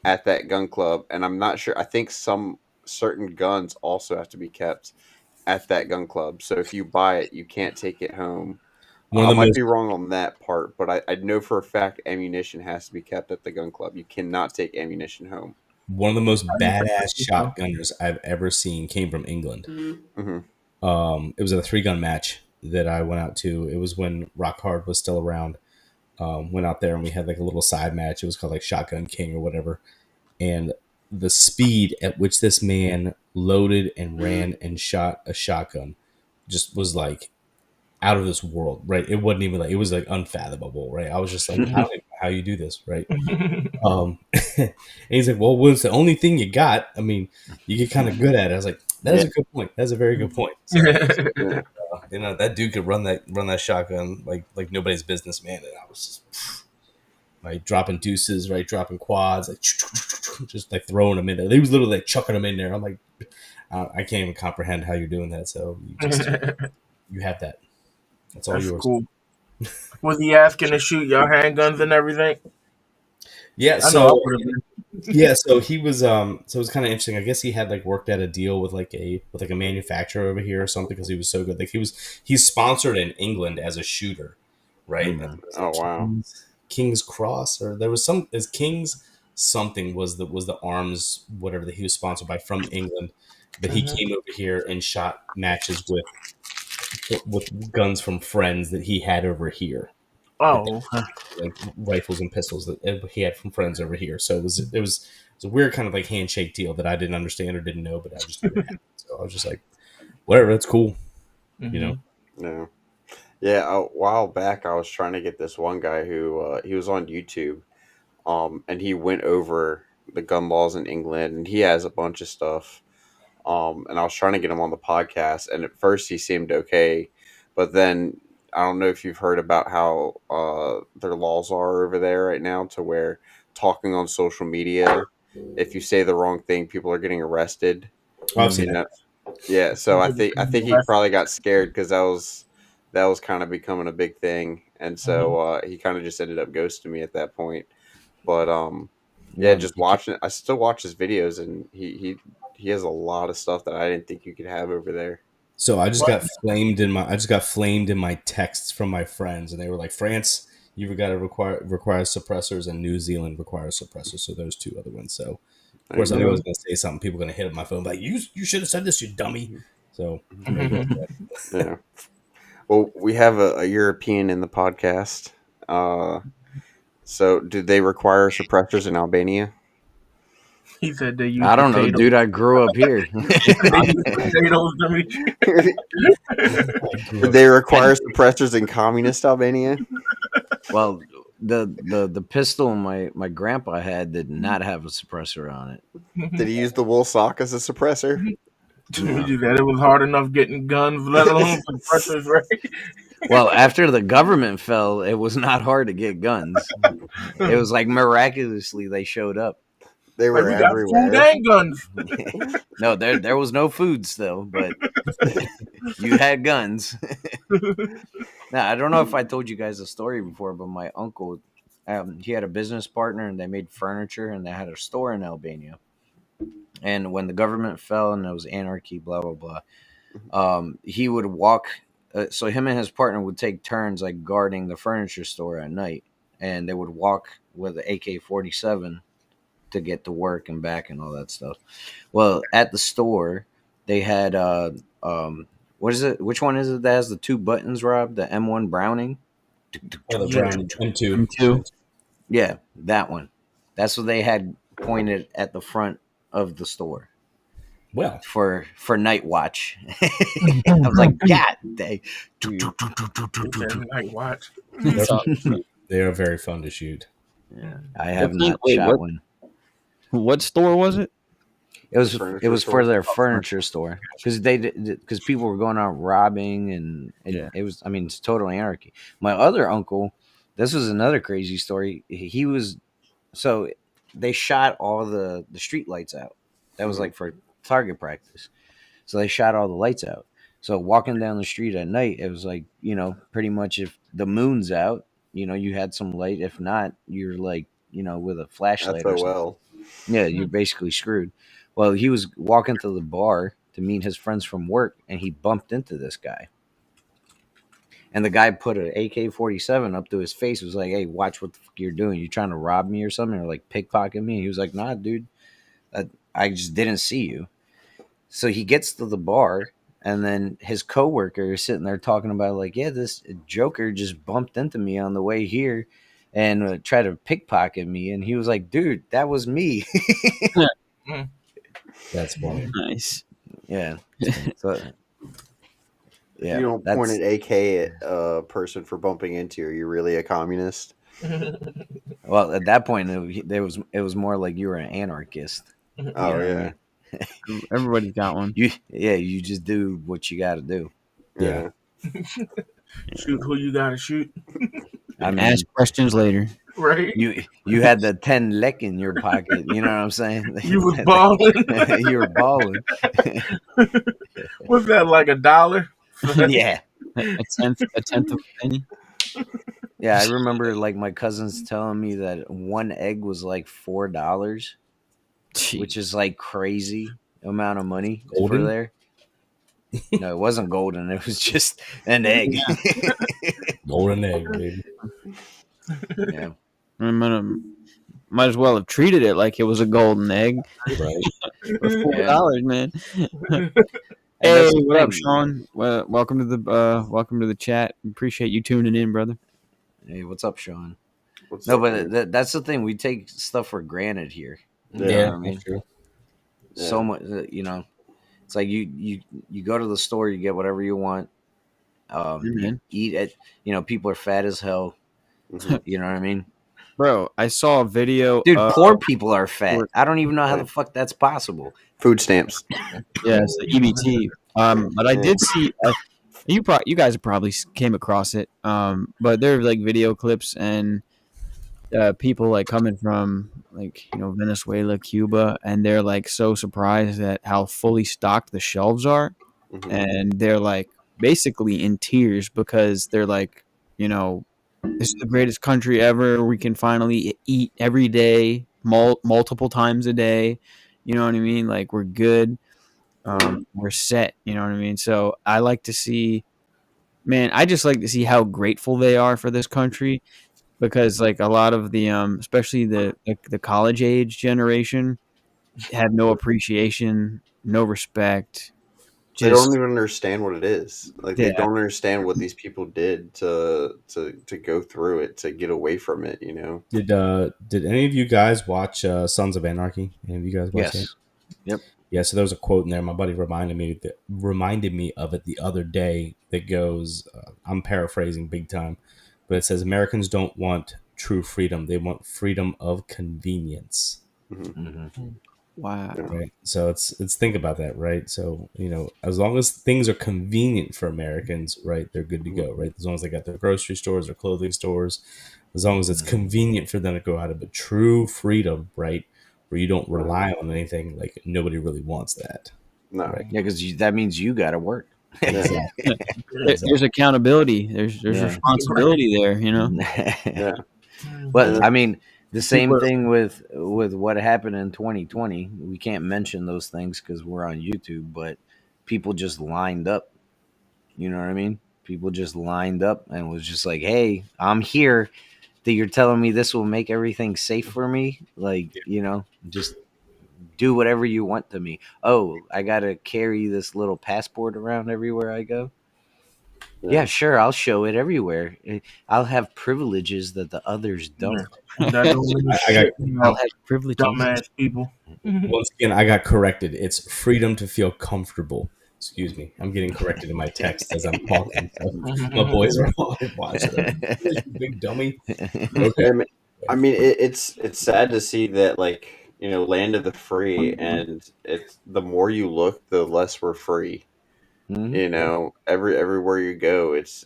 at that gun club. And I'm not sure. I think some certain guns also have to be kept at that gun club. So if you buy it, you can't take it home. I might be wrong on that part, but I know for a fact ammunition has to be kept at the gun club. You cannot take ammunition home. One of the most badass shotgunners I've ever seen came from England. Mm-hmm. It was a 3-gun match that I went out to. It was when Rock Hard was still around. Went out there and we had like a little side match. It was called like Shotgun King or whatever. And the speed at which this man loaded and ran and shot a shotgun just was like out of this world, right? It wasn't even like, it was like unfathomable, right? I was just like, I don't even know how you do this, right? And he's like, well, what's the only thing you got? I mean, you get kind of good at it. I was like, that is a good point. That's a very good point. So, that dude could run that shotgun like nobody's business, man. And I was just like dropping deuces, right, dropping quads, like just like throwing them in there. He was literally like chucking them in there. I'm like, I can't even comprehend how you're doing that. So you have that. That's all yours. Cool. Was he asking to shoot your handguns and everything? Yeah, so he was so it was kind of interesting. I guess he had like worked out a deal with like a manufacturer over here or something because he was so good. Like he's sponsored in England as a shooter, right? Oh wow. King's Cross, or there was some as King's something was the arms whatever that he was sponsored by from England, but he came over here and shot matches with guns from friends that he had over here. Oh, like rifles and pistols that he had from friends over here. So it was a weird kind of like handshake deal that I didn't understand or didn't know, but I just knew it happened. So I was just like, whatever, that's cool, Yeah. Yeah, a while back I was trying to get this one guy who he was on YouTube, and he went over the gun laws in England, and he has a bunch of stuff. And I was trying to get him on the podcast, and at first he seemed okay, but then I don't know if you've heard about how their laws are over there right now, to where talking on social media, if you say the wrong thing, people are getting arrested. Oh, I've seen that. Yeah, so I think he probably got scared because that was kind of becoming a big thing, and so he kind of just ended up ghosting me at that point. But yeah, just watching I still watch his videos, and he has a lot of stuff that I didn't think you could have over there. So I just got flamed in my texts from my friends, and they were like, France, you've got to require suppressors, and New Zealand requires suppressors. So those two other ones. So of course I knew I was going to say something. People were going to hit up my phone like, you should have said this, you dummy. So yeah. Well, we have a European in the podcast. So do they require suppressors in Albania? he said they use. I don't know, dude. I grew up here. Did they require suppressors in communist Albania? Well, the pistol my grandpa had did not have a suppressor on it. Did he use the wool sock as a suppressor? No. That it was hard enough getting guns, let alone suppressors, right? Well, after the government fell, it was not hard to get guns. It was like miraculously they showed up. They were everywhere. Food and guns. No, there was no food still, but you had guns. Now, I don't know if I told you guys a story before, but my uncle, he had a business partner, and they made furniture, and they had a store in Albania. And when the government fell and there was anarchy, blah blah blah, he would walk. So him and his partner would take turns like guarding the furniture store at night, and they would walk with an AK-47 to get to work and back and all that stuff. Well, at the store, they had what is it? Which one is it that has the two buttons, Rob? The M1 Browning? The Browning M2. Yeah, that one. That's what they had pointed at the front of the store. Well, for night watch. I was like, God, night watch. They are very fun to shoot. Yeah, I have not shot one. What store was it? It was for their furniture store because people were going out robbing and it was, I mean, it's total anarchy. My other uncle, this was another crazy story. So they shot all the street lights out. That was like for target practice. So they shot all the lights out. So walking down the street at night, it was like, pretty much if the moon's out, you had some light. If not, you're like, with a flashlight or something. Yeah, you're basically screwed. Well, he was walking to the bar to meet his friends from work, and he bumped into this guy. And the guy put an AK-47 up to his face. Was like, "Hey, watch what the fuck you're doing. You trying to rob me or something, or like pickpocket me?" And he was like, "Nah, dude, I just didn't see you." So he gets to the bar, and then his coworker is sitting there talking about like, "Yeah, this joker just bumped into me on the way here, and tried to pickpocket me." And he was like, "Dude, that was me." That's funny. Nice. Yeah. So, yeah. You don't point an AK at a person for bumping into you. Are you really a communist? Well, at that point, it was more like you were an anarchist. Oh You know what I yeah, mean? Everybody's got one. You just do what you got to do. Yeah. Shoot who you gotta shoot, I mean, Ask questions later. right? you had the 10 lek in your pocket. You know what I'm saying? You was balling. You were balling. What's that, like $1? Yeah. A tenth of a penny. Yeah, I remember like my cousins telling me that one egg was like $4, which is like crazy amount of money for Golden? there. No, it wasn't golden. It was just an egg. Golden egg, baby. Yeah. Might as well have treated it like it was a golden egg. Right. For $4, man. And Hey, what up, Sean? Well, welcome to the chat. Appreciate you tuning in, brother. Hey, what's up, Sean? What's No, up, but man? that's the thing. We take stuff for granted here. You know Yeah, what I mean? that's true. So much, you know. It's like you go to the store, you get whatever you want. You eat it. You know, people are fat as hell. You know what I mean? Bro, I saw a video. Dude, poor people are fat. I don't even know how the fuck that's possible. Food stamps. Yeah, it's the EBT. But I did see. You guys probably came across it. But there are like video clips and people like coming from like Venezuela, Cuba, and they're like so surprised at how fully stocked the shelves are, and they're like basically in tears because they're like, this is the greatest country ever. We can finally eat every day, multiple times a day. You know what I mean? Like we're good. We're set. You know what I mean? So I like to see, man. I just like to see how grateful they are for this country because, like, a lot of the, especially the college age generation, have no appreciation, no respect. They don't even understand what it is. Like they Yeah. don't understand what these people did to go through it, to get away from it. Did any of you guys watch Sons of Anarchy? Any of you guys watch Yes. it? Yep. Yeah, so there was a quote in there. My buddy reminded me of it the other day. That goes, I'm paraphrasing big time, but it says Americans don't want true freedom; they want freedom of convenience. Wow. Right. So it's think about that, right? So as long as things are convenient for Americans, right, they're good to go, right? As long as they got their grocery stores or clothing stores, as long as it's convenient for them to go out of it. True freedom, right, where you don't rely on anything, like nobody really wants that. No. Right? Yeah, because that means you got to work. There's accountability. There's responsibility there. Yeah. But I mean, the same thing with what happened in 2020. We can't mention those things because we're on YouTube, but people just lined up. You know what I mean? People just lined up and was just like, "Hey, I'm here. That you're telling me this will make everything safe for me? Like, just do whatever you want to me. Oh, I gotta carry this little passport around everywhere I go. Yeah, sure, I'll show it everywhere. I'll have privileges that the others don't. That don't mean shit, I'll have privileges. dumbass people. Once again, I got corrected. It's freedom to feel comfortable. Excuse me. I'm getting corrected in my text as I'm talking. So my boys are all watching. Big dummy. Okay. I mean, it's sad to see that, like, land of the free, and it's the more you look, the less we're free. Everywhere you go, it's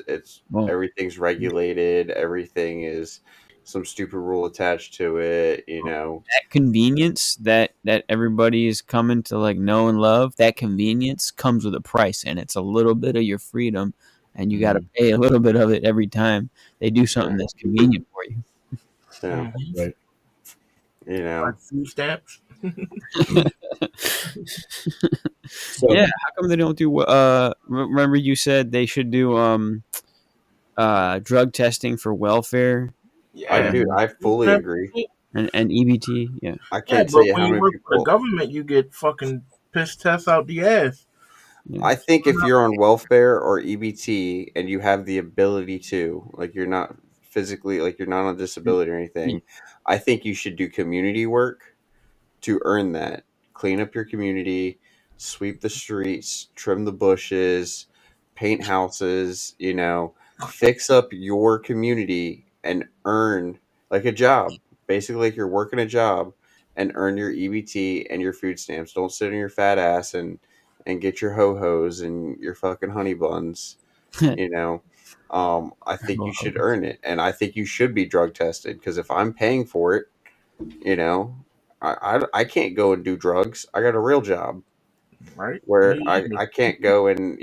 everything's regulated. Everything is some stupid rule attached to it. That convenience that everybody is coming to like know and love. That convenience comes with a price, and it's a little bit of your freedom, and you got to pay a little bit of it every time they do something that's convenient for you. So, right. Like food stamps. So, yeah, how come they don't do? Remember you said they should do drug testing for welfare. Yeah, I fully agree. And EBT. Yeah, I can't tell you when how you many work for the people. government, you get fucking piss tests out the ass. I think if you're on welfare or EBT and you have the ability to, like, you're not physically, like, you're not on disability or anything, I think you should do community work to earn that. Clean up your community, sweep the streets, trim the bushes, paint houses, fix up your community and earn like a job, basically like you're working a job, and earn your EBT and your food stamps. Don't sit on your fat ass and get your ho hos and your fucking honey buns. You know, I think you should earn it, and I think you should be drug tested, because if I'm paying for it, you know, I can't go and do drugs. I got a real job Right? where Me either. I can't go and,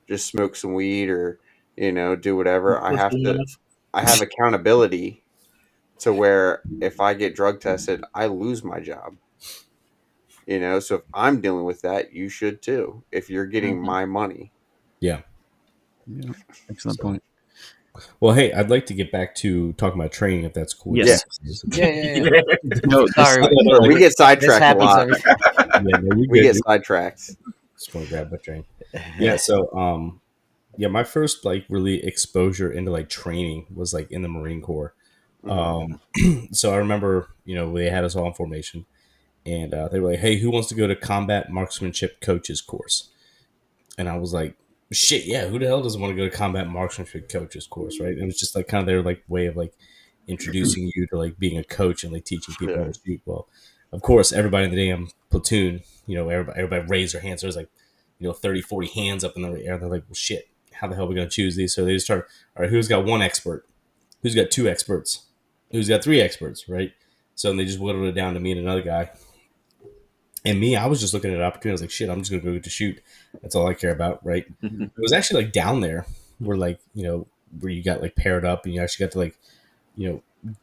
just smoke some weed or, do whatever. Crystal meth. I have accountability to where if I get drug tested, I lose my job. So if I'm dealing with that, you should too, if you're getting Mhm. my money. Yeah. Yeah. Excellent So, point. well, hey, I'd like to get back to talking about training, if that's cool. Yes. Yeah. No, Sorry, We get this sidetracked a happens lot. every. Yeah, no, We get sidetracked. just want to grab my train. Yeah, so yeah, my first like really exposure into like training was like in the Marine Corps. So I remember, they had us all in formation, and they were like, "Hey, who wants to go to combat marksmanship coaches course?" And I was like, "Shit, yeah, who the hell doesn't want to go to combat marksmanship coaches course?" Right? And it was just like kind of their like way of like introducing you to like being a coach and like teaching people how to shoot. Well, of course, everybody in the damn platoon, everybody raised their hands. So there's like, 30, 40 hands up in the air. They're like, well, shit, how the hell are we going to choose these? So they just start, all right, who's got one expert? Who's got two experts? Who's got three experts, right? So they just whittled it down to me and another guy. And me, I was just looking at an opportunity. I was like, shit, I'm just going to go to shoot. That's all I care about, right? It was actually like down there where like, where you got like paired up and you actually got to like,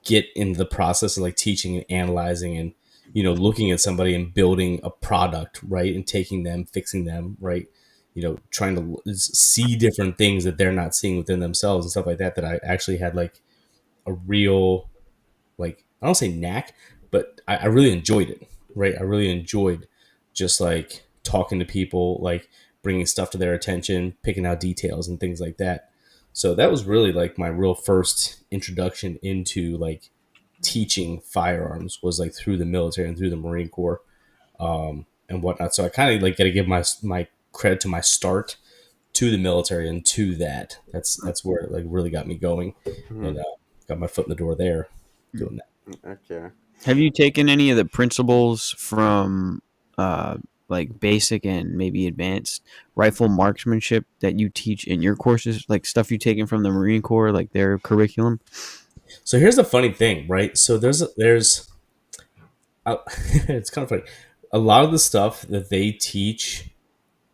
get into the process of like teaching and analyzing and, looking at somebody and building a product, right? And taking them, fixing them, right? Trying to see different things that they're not seeing within themselves and stuff like that, that I actually had like a real, like, I don't say knack, but I really enjoyed it, right? I really enjoyed just like talking to people, like bringing stuff to their attention, picking out details and things like that. So that was really like my real first introduction into like teaching firearms, was like through the military and through the Marine Corps, and whatnot. So I kind of like got to give my credit to my start to the military and to that. That's where it like really got me going, and got my foot in the door there doing that. Okay. Have you taken any of the principles from like basic and maybe advanced rifle marksmanship that you teach in your courses, like stuff you taken from the Marine Corps, like their curriculum? So here's the funny thing, right? So there's it's kind of funny. A lot of the stuff that they teach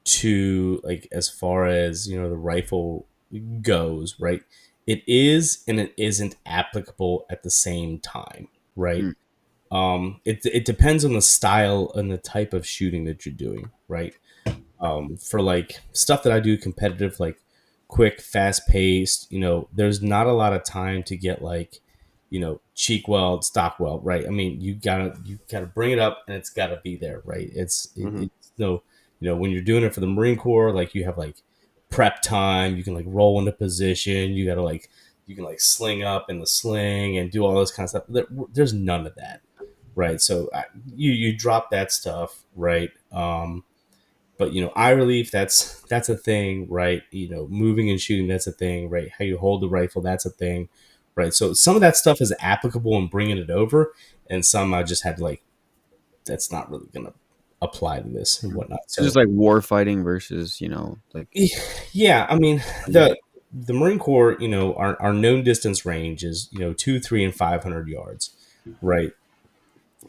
to like as far as the rifle goes, right? It is and it isn't applicable at the same time, right? It depends on the style and the type of shooting that you're doing, right? For like stuff that I do competitive, like quick, fast paced, there's not a lot of time to get like, cheek weld, stock weld, right? I mean, you gotta bring it up and it's gotta be there, right? It's no, when you're doing it for the Marine Corps, like you have like prep time, you can like roll into position, you gotta like, you can like sling up in the sling and do all this kind of stuff. There's none of that, right? So you drop that stuff, right? But eye relief, that's a thing, right? Moving and shooting, that's a thing, right? How you hold the rifle, that's a thing, right? So some of that stuff is applicable in bringing it over, and some I just had to like, that's not really gonna apply to this and whatnot. So Just like war fighting versus, like yeah, I mean the Marine Corps, our known distance range is 2, 3, and 500 yards, right?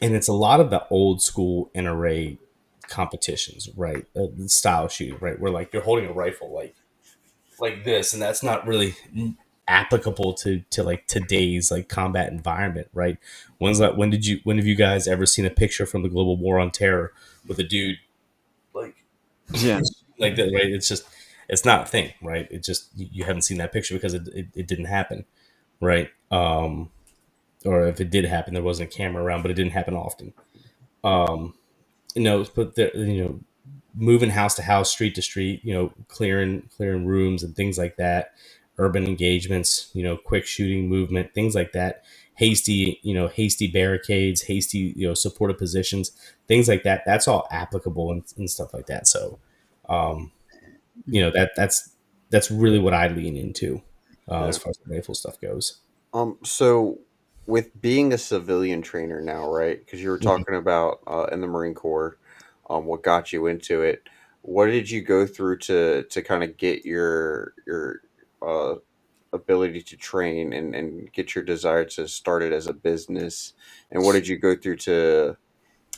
And it's a lot of the old school NRA competitions, right? The style shooting, right? Where like you're holding a rifle like this, and that's not really applicable to like today's like combat environment, right? When have you guys ever seen a picture from the Global War on Terror with a dude like yeah, like that, right? It's not a thing, right? It just you haven't seen that picture because it didn't happen, right? Or if it did happen, there wasn't a camera around, but it didn't happen often. But moving house to house, street to street, clearing rooms and things like that, urban engagements, quick shooting movement, things like that, hasty barricades, hasty, supportive positions, things like that. That's all applicable and stuff like that. So, that's really what I lean into as far as the rifle stuff goes. So with being a civilian trainer now, right? Because you were Mhm. talking about in the Marine Corps, what got you into it. What did you go through to kind of get your uh, ability to train and get your desire to start it as a business? And what did you go through to?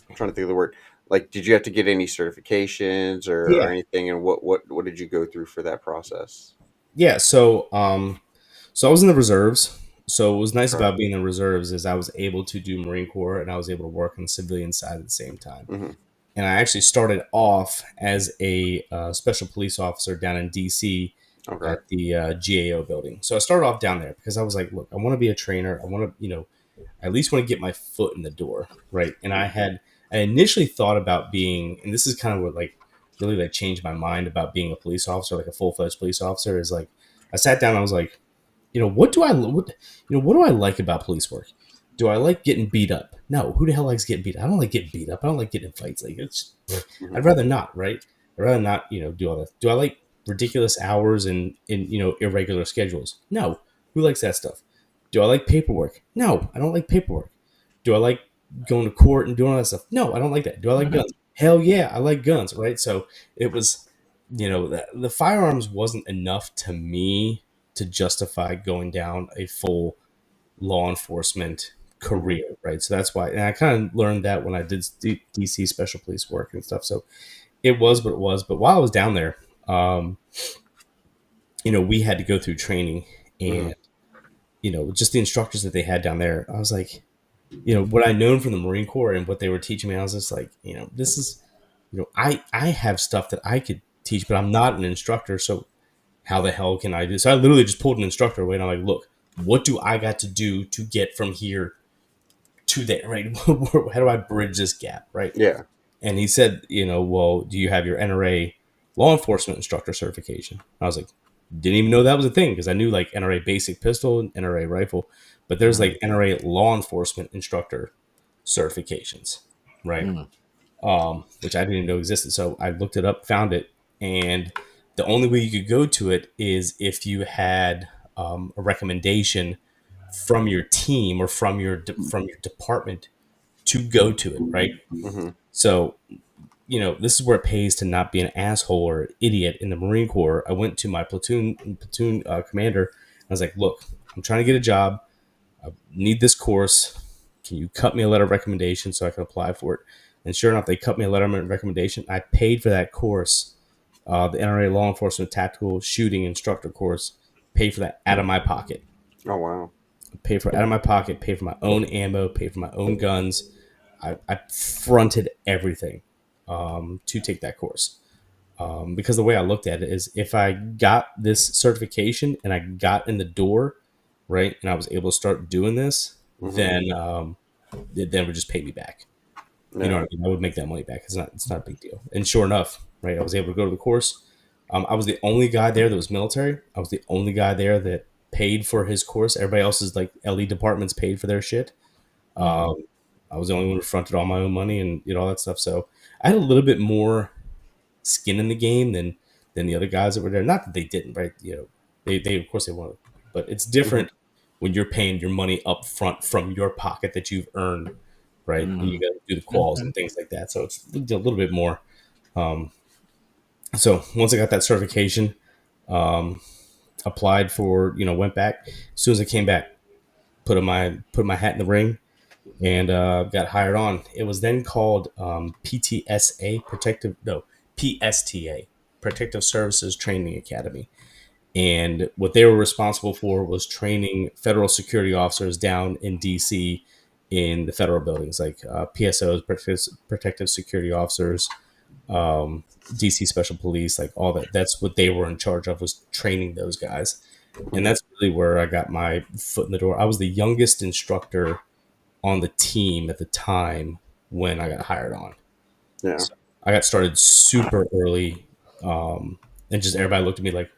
I'm trying to think of the word. Like, did you have to get any certifications or Yeah. anything? And what did you go through for that process? Yeah. So I was in the reserves. So what was nice Okay. about being in the reserves is I was able to do Marine Corps and I was able to work on the civilian side at the same time. Hmm. And I actually started off as a special police officer down in DC Okay. at the GAO building. So I started off down there because I was like, look, I want to be a trainer. I want to, I at least want to get my foot in the door, right? And I initially thought about being, and this is kind of what like really like changed my mind about being a police officer, like a full fledged police officer. Is like I sat down, and I was like, what do I like about police work? Do I like getting beat up? No, who the hell likes getting beat up? I don't like getting beat up. I don't like getting in fights. Like Hmm. I'd rather not, right? I'd rather not, do all that. Do I like ridiculous hours and irregular schedules? No. Who likes that stuff? Do I like paperwork? No, I don't like paperwork. Do I like going to court and doing all that stuff? No, I don't like that. Do I like guns? Hell yeah, I like guns, right? So it was, the firearms wasn't enough to me to justify going down a full law enforcement Hmm. career, right? So that's why, and I kind of learned that when I did DC special police work and stuff. So it was what it was. But while I was down there, um, we had to go through training, Hmm. and just the instructors that they had down there. I was like, what I known from the Marine Corps and what they were teaching me, I was just like, this is, I have stuff that I could teach, but I'm not an instructor, so how the hell can I do? So I literally just pulled an instructor away, and I'm like, look, what do I got to do to get from here to there, right? How do I bridge this gap, right? Yeah. And he said, well, do you have your NRA law enforcement instructor certification? I was like, didn't even know that was a thing because I knew like NRA basic pistol and NRA rifle, but there's like NRA law enforcement instructor certifications, right? Mm. Which I didn't even know existed. So I looked it up, found it, and the only way you could go to it is if you had a recommendation from your team or from your department to go to it, right? Hmm. So this is where it pays to not be an asshole or idiot in the Marine Corps. I went to my platoon commander. I was like, look, I'm trying to get a job. I need this course. Can you cut me a letter of recommendation so I can apply for it? And sure enough, they cut me a letter of recommendation. I paid for that course, the NRA Law Enforcement Tactical Shooting Instructor course. Paid for that out of my pocket. Oh wow. Paid for it out of my pocket. Paid for my own ammo. Paid for my own guns. I fronted everything to take that course. Because the way I looked at it is if I got this certification and I got in the door, right, and I was able to start doing this, Hmm. then it would just pay me back. You know Yeah. what I mean? I would make that money back. It's not a big deal. And sure enough, right, I was able to go to the course. I was the only guy there that was military. I was the only guy there that paid for his course. Everybody else's like LE departments paid for their shit. Um, I was the only one who fronted all my own money and all that stuff. So I had a little bit more skin in the game than the other guys that were there. Not that they didn't, right? They of course they wanted, but it's Hmm. different when you're paying your money up front from your pocket that you've earned, right? And you Mm. got to do the quals and things like that. So it's a little bit more. Um, so once I got that certification, um, applied for, went back. As soon as I came back, put my hat in the ring and got hired on. It was then called PSTA, Protective Services Training Academy. And what they were responsible for was training federal security officers down in DC in the federal buildings, like PSOs, Protective Security Officers, DC Special Police, like all that. That's what they were in charge of, was training those guys. And Hmm. that's really where I got my foot in the door. I was the youngest instructor on the team at the time when I got hired on. Yeah. So I got started super early, and just everybody looked at me like,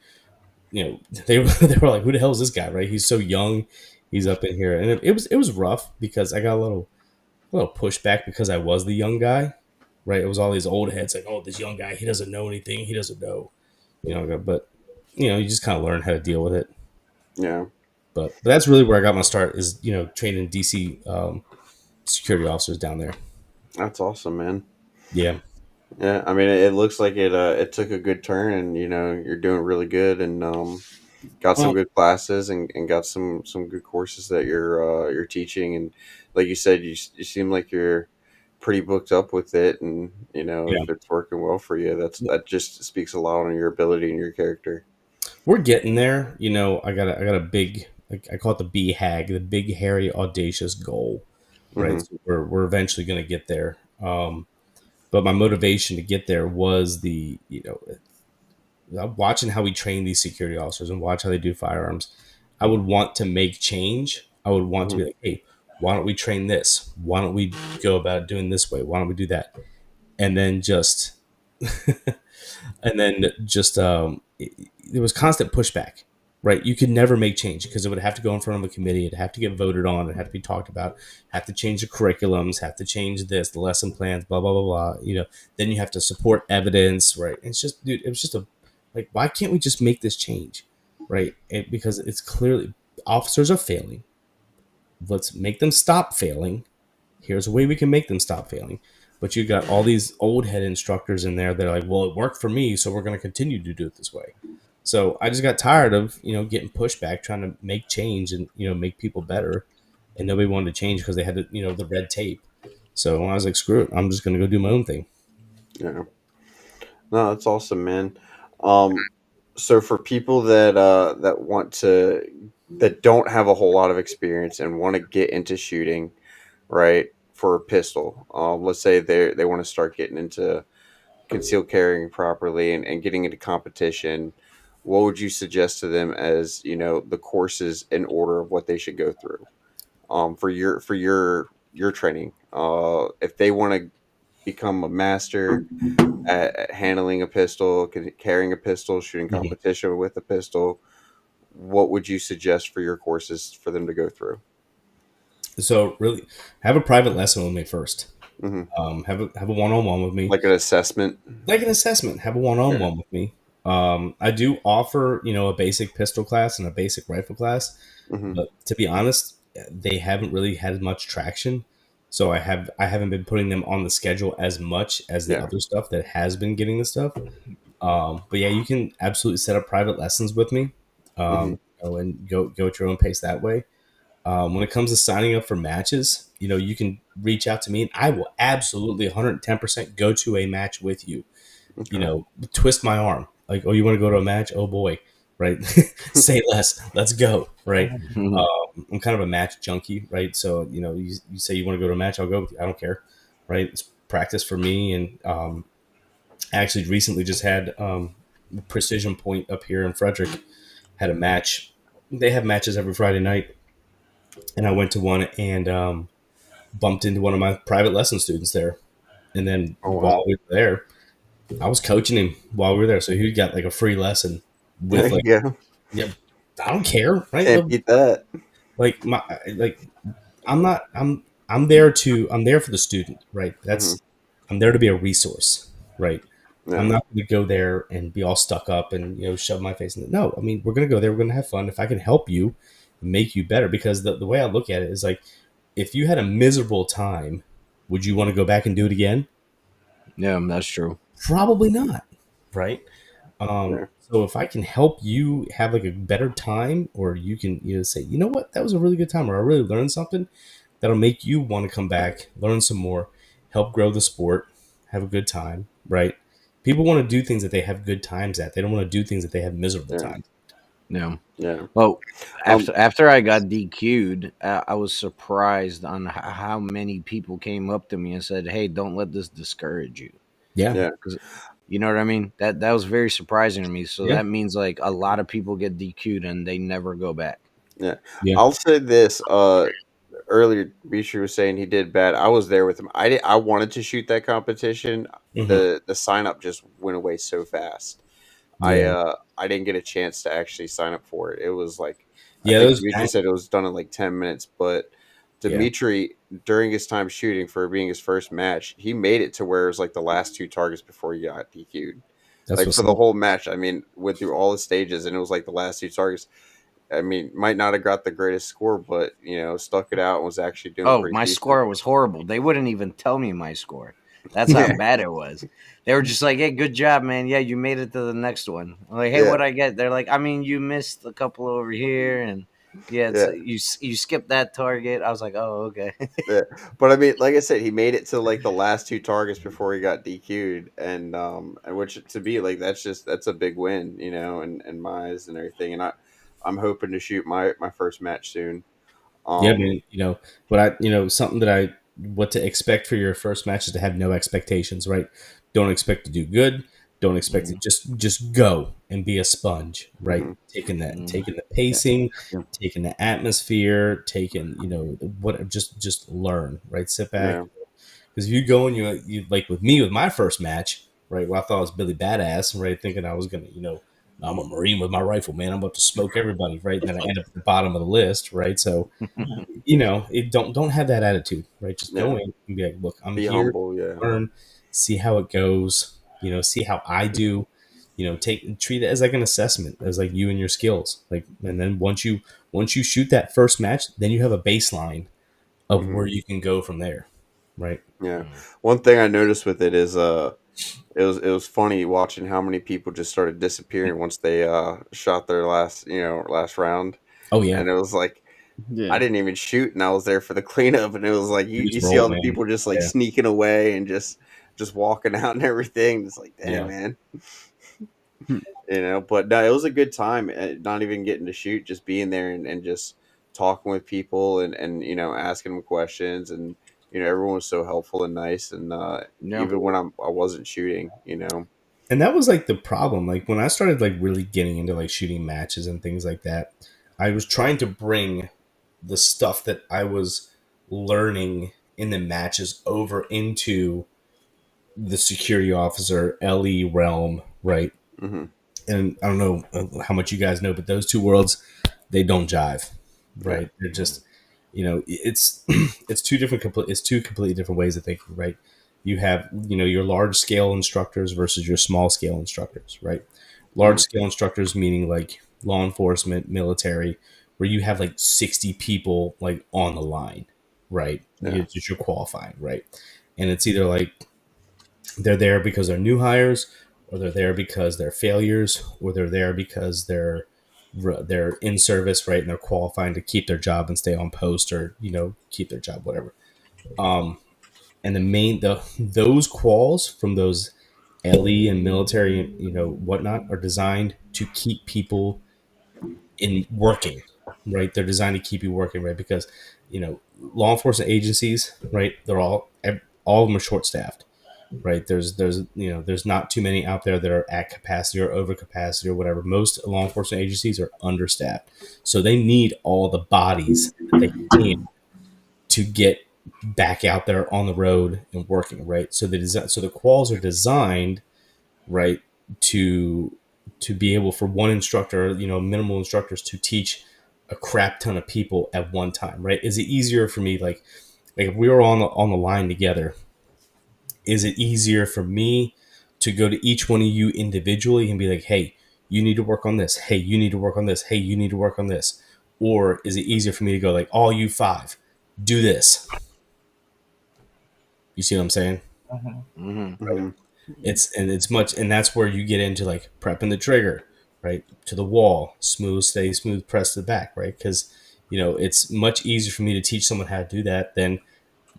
they were like, "Who the hell is this guy?" Right? He's so young. He's up in here, and it was rough because I got a little pushback because I was the young guy. Right? It was all these old heads like, "Oh, this young guy, he doesn't know anything. He doesn't know," But you just kind of learn how to deal with it. Yeah. But that's really where I got my start, is training DC security officers down there. That's awesome, man. Yeah. Yeah, I mean, it looks like it took a good turn, and you're doing really good, and got some Well, good classes, and got some good courses that you're teaching, and like you said, you seem like you're pretty booked up with it, and yeah, if it's working well for you, that just speaks a lot on your ability and your character. we're getting there. I got a big, I call it the BHAG, the big hairy audacious goal, right? Hmm. So we're eventually going to get there. But my motivation to get there was watching how we train these security officers and watch how they do firearms. I would want to make change. I would want to Hmm. be like, hey, why don't we train this? Why don't we go about it doing this way? Why don't we do that? And then just, and then just, there was constant pushback, right? You could never make change because it would have to go in front of a committee. It'd have to get voted on. It'd have to be talked about. Have to change the curriculums. Have to change this, the lesson plans, blah blah blah blah. Then you have to support evidence, right? It's just, dude, it was just like, why can't we just make this change, right? Because it's clearly officers are failing. Let's make them stop failing. Here's a way we can make them stop failing. But you got all these old head instructors in there that are like, well, it worked for me, so we're going to continue to do it this way. So I just got tired of getting pushback, trying to make change and make people better, and nobody wanted to change because they had the red tape. So I was like, screw it, I'm just going to go do my own thing. Yeah, no, that's awesome, man. So for people that want to that don't have a whole lot of experience and want to get into shooting, right, for a pistol, let's say they want to start getting into concealed carrying properly, and getting into competition, what would you suggest to them as the courses in order of what they should go through, for your training, if they want to become a master at handling a pistol, carrying a pistol, shooting Mhm. competition with a pistol, what would you suggest for your courses for them to go through? So really, have a private lesson with me first. Hmm. Have a one-on-one with me, Like an assessment. like an assessment. Have a Yeah. one-on-one with me. I do offer a basic pistol class and a basic rifle class. Hmm. But to be honest, they haven't really had much traction. So I haven't been putting them on the schedule as much as the Yeah. other stuff that has been getting the stuff. But yeah, you can absolutely set up private lessons with me, Hmm. and go at your own pace that way. When it comes to signing up for matches, you can reach out to me, and I will absolutely 110% go to a match with you. Okay. Twist my arm. Like, oh, you want to go to a match? Oh boy, right? Say less. Let's go, right? I'm kind of a match junkie, right? So you say you want to go to a match, I'll go with you. I don't care, right? It's practice for me, and I actually recently just had Precision Point up here in Frederick had a match. They have matches every Friday night, and I went to one and bumped into one of my private lesson students there. And then Oh wow. while we were there, I was coaching him while we were there, so he got like a free lesson with like, Yeah. yeah, I don't care, right? Can't beat that. Like my like I'm not I'm there for the student, right? Hmm. I'm there to be a resource, right? I'm Yeah. not going to go there and be all stuck up and shove my face in it. No, I mean, we're going to go there, we're going to have fun. If I can help you, make you better, because the way I look at it is like, if you had a miserable time, would you want to go back and do it again? Yeah, that's true. Probably not, right? Yeah. So if I can help you have like a better time, or you can say, you know what, that was a really good time, or I really learned something, that'll make you want to come back, learn some more, help grow the sport, have a good time, right? People want to do things that they have good times at. They don't want to do things that they have miserable Yeah. times. Yeah. Yeah. Well, Um. after I got DQ'd, I was surprised on how many people came up to me and said, "Hey, don't let this discourage you." Yeah. Yeah. Because you know what I mean. That was very surprising to me. So Yeah. that means like a lot of people get DQ'd and they never go back. Yeah. Yeah. I'll say this. Earlier, Bishu was saying he did bad. I was there with him. I wanted to shoot that competition. Hmm. The sign up just went away so fast. Yeah. I didn't get a chance to actually sign up for it. It was like, I Yeah. think Those. Dimitri said it was done in like 10 minutes, but Yeah. Dimitri, during his time shooting for being his first match, he made it to where it was like the last two targets before he got DQ'd. That's Like what's for the up. whole match, I mean, went through all the stages, and it was like the last two targets. I mean, might not have got the greatest score, but stuck it out and was actually doing Oh, pretty my decent. score was horrible. They wouldn't even tell me my score. That's how Yeah, bad it was. They were just like, "Hey, good job, man. Yeah, you made it to the next one." I'm like, "Hey, yeah, what I get?" They're like, "I mean, you missed a couple over here, and yeah, it's yeah. you skipped that target." I was like, "Oh, okay." Yeah, but I mean, like I said, he made it to like the last two targets before he got DQ'd, and which to be like that's a big win, and my eyes and everything. And I'm hoping to shoot my first match soon. Yeah, Um, man. But something that what to expect for your first match is to have no expectations, right? Don't expect to do good. Don't expect to Mhm. just go and be a sponge, right? mhm, Mhm. Taking the Yeah. pacing, Yeah. taking the atmosphere, taking what just learn, right? Sit back, yeah, because if you go and you like with me with my first match, right? Well, I thought I was Billy Badass, right? Thinking I was gonna, I'm a Marine with my rifle, man. I'm about to smoke everybody, right? And then I end up at the bottom of the list, right? So it don't have that attitude, right? Just yeah. go in and be like, look, I'm Be here humble. to Yeah. learn, see how it goes, see how I do, treat it as like an assessment, as like you and your skills, like, and then once you shoot that first match, then you have a baseline of Hmm. where you can go from there, right? Yeah. Mhm. One thing I noticed with it is it was funny watching how many people just started disappearing once they shot their last round, Oh yeah, and it was like I Yeah. didn't even shoot, and I was there for the cleanup, and it was like you, you you just see roll, all the man. people just like Yeah, sneaking away and just walking out and everything. It's like, damn, yeah. man, Hmm. But no, it was a good time. Not even getting to shoot, just being there and just talking with people and asking them questions, and everyone was so helpful and nice, and Yeah. even when I wasn't shooting. And that was like the problem. Like when I started like really getting into like shooting matches and things like that, I was trying to bring the stuff that I was learning in the matches over into the security officer LE realm, right? Hmm. And I don't know how much you guys know, but those two worlds, they don't jive, Yeah. right? They're just, it's it's two completely different ways of thinking, right? You have, your large scale instructors versus your small scale instructors, right? Large Hmm. scale instructors meaning like law enforcement, military, where you have like 60 people like on the line, right? Yeah. You're qualifying, right? And it's either like they're there because they're new hires, or they're there because they're failures, or they're there because they're in service, right, and they're qualifying to keep their job and stay on post, or keep their job, whatever. Um, and those quals from those LE and military, whatnot, are designed to keep people in working, right? They're designed to keep you working, right? Because law enforcement agencies, right? All of them are short staffed, right? There's not too many out there that are at capacity or over capacity or whatever. Most law enforcement agencies are understaffed, so they need all the bodies that they can to get back out there on the road and working, right? So the quals are designed, right, to be able for one instructor, minimal instructors, to teach a crap ton of people at one time, right? Is it easier for me, like if we were on the line together, is it easier for me to go to each one of you individually and be like, hey, you need to work on this, hey, you need to work on this, hey, you need to work on this? Or is it easier for me to go like, all you five, do this? You see what I'm saying? Mhm. Mhm. Hmm. And that's where you get into like prepping the trigger, right, to the wall, stay smooth, press to the back, right? Because it's much easier for me to teach someone how to do that than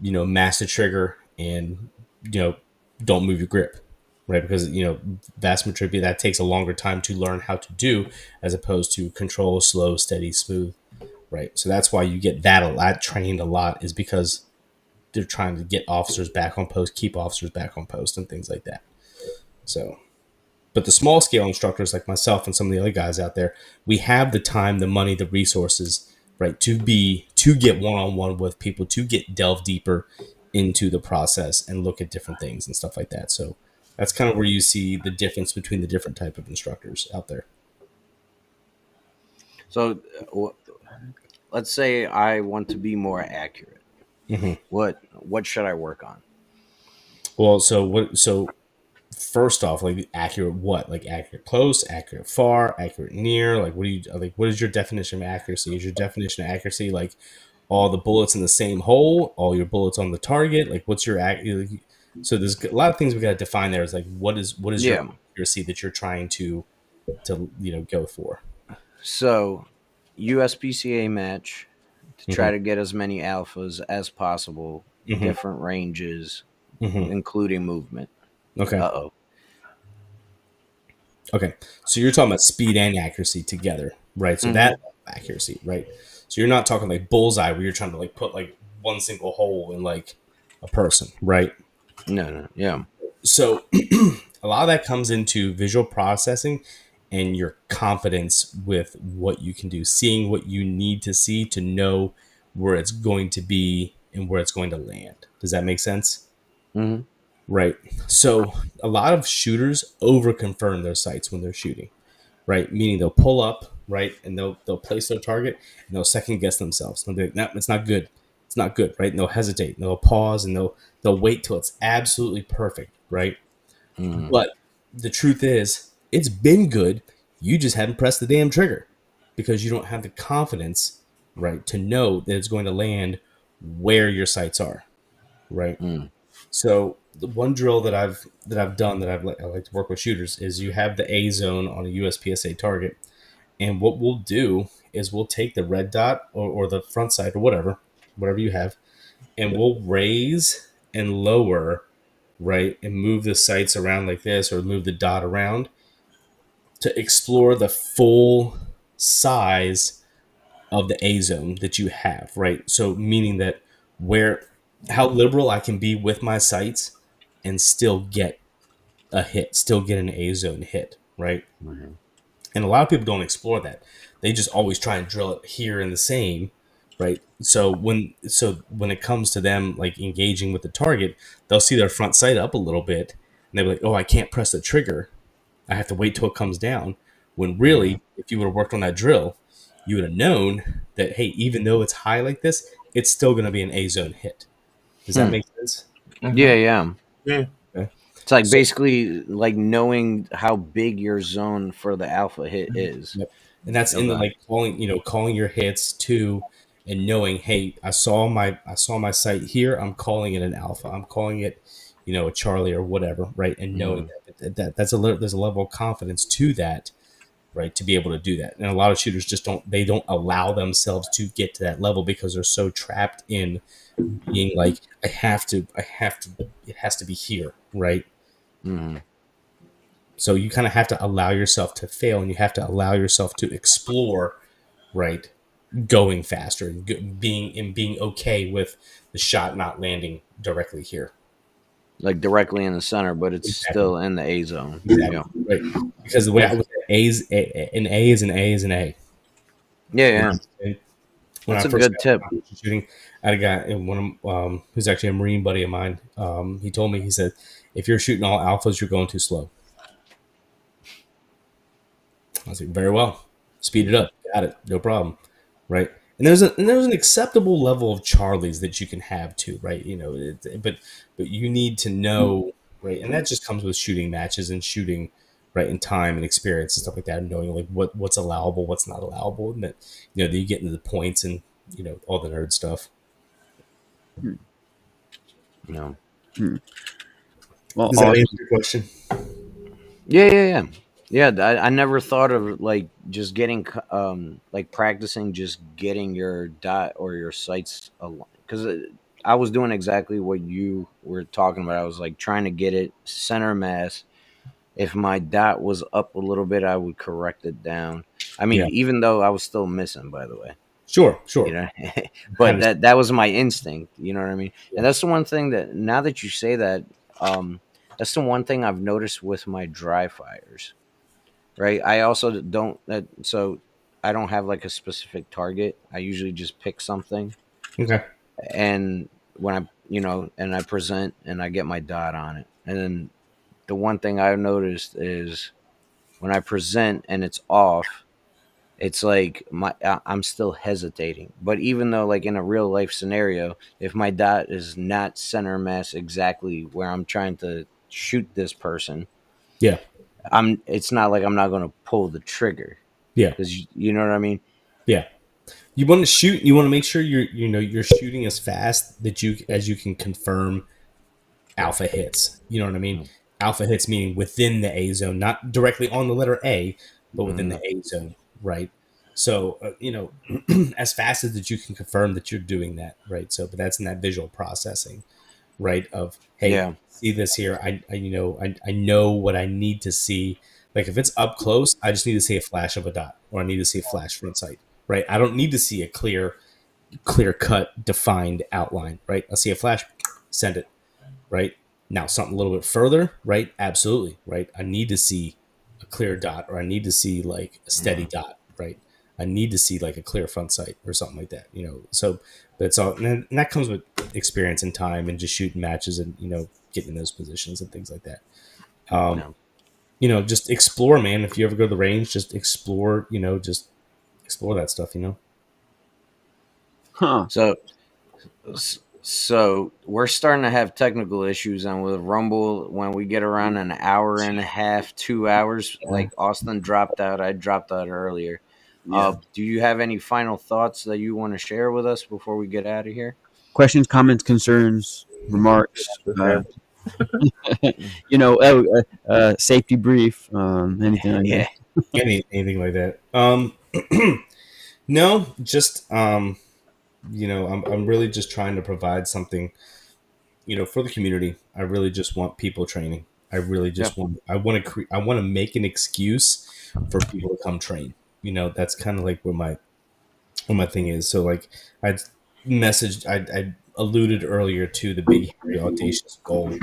mass the trigger and don't move your grip, right? Because vast majority that takes a longer time to learn how to do, as opposed to control, slow, steady, smooth, right? So that's why you get that a lot trained a lot, is because they're trying to get officers back on post, keep officers back on post, and things like that. So, but the small scale instructors like myself and some of the other guys out there, we have the time, the money, the resources, right, to get one on one with people, to get delve deeper into the process and look at different things and stuff like that. So that's kind of where you see the difference between the different type of instructors out there. So, let's say I want to be more accurate. Mm-hmm. What should I work on? Well, so first off, like accurate what? Like accurate close, accurate far, accurate near? Like what do you like? What is your definition of accuracy? Is your definition of accuracy like all the bullets in the same hole, all your bullets on the target? Like what's your so there's a lot of things we got to define there. Is like what is your Yeah. accuracy that you're trying to go for? So, USPCA match to try Mhm. to get as many alphas as possible, Mhm. different ranges, Mhm. including movement. Okay. Uh-oh. Okay. So you're talking about speed and accuracy together, right? So that accuracy, right? So you're not talking like bullseye where you're trying to like put like one single hole in like a person, right? No, yeah. So a lot of that comes into visual processing and your confidence with what you can do, seeing what you need to see to know where it's going to be and where it's going to land. Does that make sense? Mm-hmm. Right. So a lot of shooters over confirm their sights when they're shooting, right? Meaning they'll pull up, right, and they'll place their target and they'll second guess themselves. They'll be like, no, it's not good. It's not good, right? And they'll hesitate and they'll pause and they'll wait till it's absolutely perfect, right? Mm-hmm. But the truth is, it's been good. You just haven't pressed the damn trigger because you don't have the confidence, right, to know that it's going to land where your sights are, right? Mm. So the one drill that I've done that I like to work with shooters is you have the A zone on a USPSA target, and what we'll do is we'll take the red dot or the front sight or whatever you have, and we'll raise and lower, right, and move the sights around like this or move the dot around to explore the full size of the A zone that you have, right? So meaning that where how liberal I can be with my sights and still get a hit, still get an A zone hit, right? Mm-hmm. And a lot of people don't explore that. They just always try and drill it here in the same, right? So when it comes to them like engaging with the target, they'll see their front sight up a little bit and they'll be like, "Oh, I can't press the trigger. I have to wait till it comes down." When really, if you would have worked on that drill, you would have known that, hey, even though it's high like this, it's still going to be an A zone hit. Does that make sense? Yeah, yeah. Yeah. Okay. It's like So- basically like knowing how big your zone for the alpha hit is. Yep. And that's in the Okay. like calling your hits too, and knowing, hey, I saw my sight here. I'm calling it an alpha. I'm calling it, a Charlie or whatever, right? And knowing there's a level of confidence to that, right, to be able to do that. And a lot of shooters just don't allow themselves to get to that level because they're so trapped in being like, I have to, it has to be here, right? Mm-hmm. So you kind of have to allow yourself to fail, and you have to allow yourself to explore, right? Going faster and being okay with the shot not landing directly here. Like directly in the center, but it's Exactly. still in the A zone. Exactly. Yeah. Right. Because the way I was an A is an A is an A. Yeah, yeah. When That's I a first good got tip. shooting, I had a guy, one of who's actually a Marine buddy of mine. He told me, he said, if you're shooting all alphas, you're going too slow. I was like, very well, speed it up, got it, no problem, right? And there's an acceptable level of Charlies that you can have too, right? But you need to know, right? And that just comes with shooting matches and shooting, right, in time and experience and stuff like that, and knowing like what's allowable, what's not allowable, and that that you get into the points and all the nerd stuff. No. Well, Does that answer your question? Yeah. I never thought of like just getting like practicing just getting your dot or your sights because I was doing exactly what you were talking about. I was like trying to get it center mass. If my dot was up a little bit, I would correct it down. I mean, Yeah. even though I was still missing, by the way. Sure. You know, but that was my instinct. You know what I mean? Yeah. And that's the one thing that now that you say that, that's the one thing I've noticed with my dry fires. Right. I also don't so I don't have like a specific target. I usually just pick something, Okay. and when I present and I get my dot on it, and then the one thing I've noticed is when I present and it's off, it's like I'm still hesitating. But even though like in a real life scenario, if my dot is not center mass exactly where I'm trying to shoot this person, Yeah. It's not like I'm not going to pull the trigger. Yeah. Because you know what I mean? Yeah. You want to shoot. You want to make sure you're shooting as fast that as you can confirm alpha hits. You know what I mean? Alpha hits meaning within the A zone, not directly on the letter A, but within the A zone, right? So as fast as that you can confirm that you're doing that, right? So, but that's in that visual processing, right? Of hey, see this here. I know what I need to see. Like if it's up close, I just need to see a flash of a dot, or I need to see a flash front sight, right? I don't need to see a clear cut, defined outline, right? I'll see a flash, send it, right? Now something a little bit further, right? Absolutely, right? I need to see a clear dot, or I need to see like a steady dot, right? I need to see like a clear front sight or something like that, So, but it's all, and that comes with experience and time and just shooting matches and getting in those positions and things like that. Just explore, man. If you ever go to the range, just explore. Just explore that stuff. Huh. So we're starting to have technical issues, and with Rumble, when we get around an hour and a half, 2 hours, like Austin dropped out, I dropped out earlier. Do you have any final thoughts that you want to share with us before we get out of here? Questions, comments, concerns, remarks, safety brief, anything like that. Anything like that. No, just I'm really just trying to provide something, for the community. I really just want people training. I really just I want to make an excuse for people to come train. That's kind of like what my thing is. So like I alluded earlier to the big, hairy, audacious goal.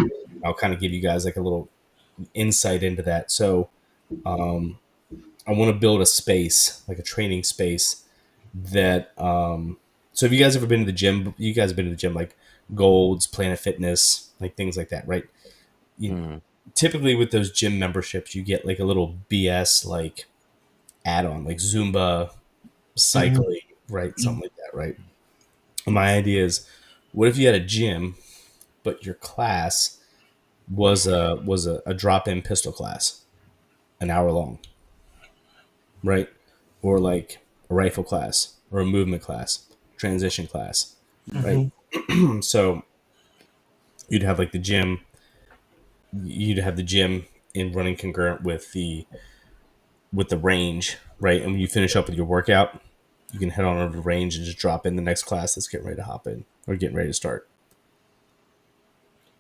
I'll kind of give you guys like a little insight into that. So I want to build a space, like a training space that so have you guys ever been to the gym? You guys have been to the gym, like Gold's, Planet Fitness, like things like that, right? Typically with those gym memberships, you get like a little BS like add-on, like Zumba, cycling, right? Something like that, right? And my idea is, what if you had a gym, but your class was a drop-in pistol class, an hour long, right? Or like a rifle class, or a movement class, transition class, right? So you'd have like the gym in running concurrent with the range, right? And when you finish up with your workout, you can head on over to the range and just drop in the next class that's getting ready to hop in or getting ready to start.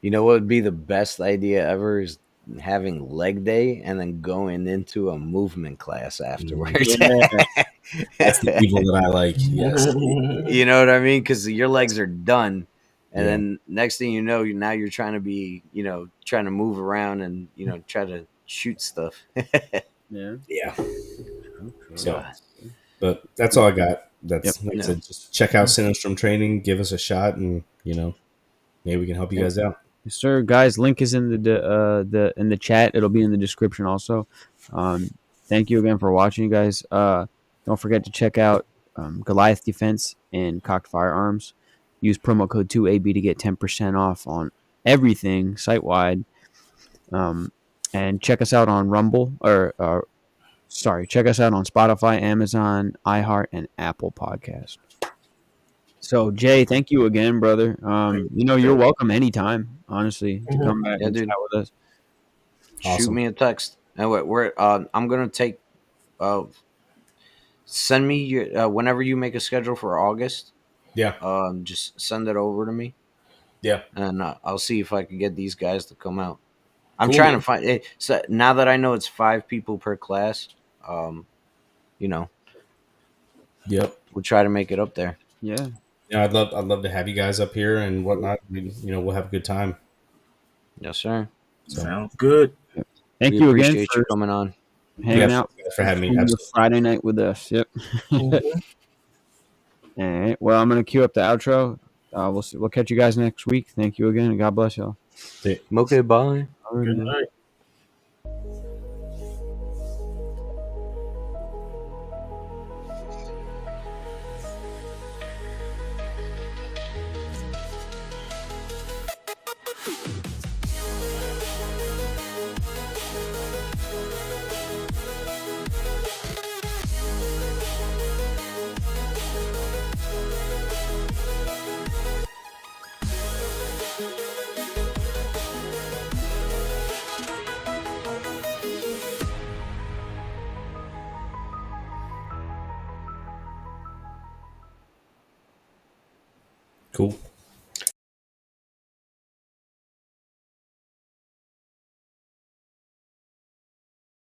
You know what would be the best idea ever is having leg day and then going into a movement class afterwards. That's the evil that I like. Yes. You know what I mean? Because your legs are done. And then next thing you know, now you're trying to be, trying to move around and, try to shoot stuff. Yeah. So, but that's all I got. That's like I said, just check out Sinistrum training, give us a shot, and maybe we can help you guys out. Yes, sir, guys. Link is in the chat. It'll be in the description also. Thank you again for watching, you guys. Don't forget to check out Goliath Defense and Cocked Firearms. Use promo code 2AB to get 10% off on everything site wide. And check us out on Rumble check us out on Spotify, Amazon, iHeart, and Apple Podcast. So, Jay, thank you again, brother. You're welcome anytime, honestly, to come back and chat with us. Awesome. Shoot me a text. Anyway, I'm gonna take. Send me your whenever you make a schedule for August. Yeah. Just send it over to me. Yeah. And I'll see if I can get these guys to come out. I'm trying to find it. So now that I know it's 5 people per class, Yep. We'll try to make it up there. Yeah. Yeah, I'd love to have you guys up here and whatnot. We'll have a good time. Yes, sir. Sounds good. Thank you again for you coming on. Hanging out for having me. Friday night with us. Yep. All right. Well, I'm gonna queue up the outro. We'll catch you guys next week. Thank you again, and God bless y'all. Okay, bye. Good night. Cool.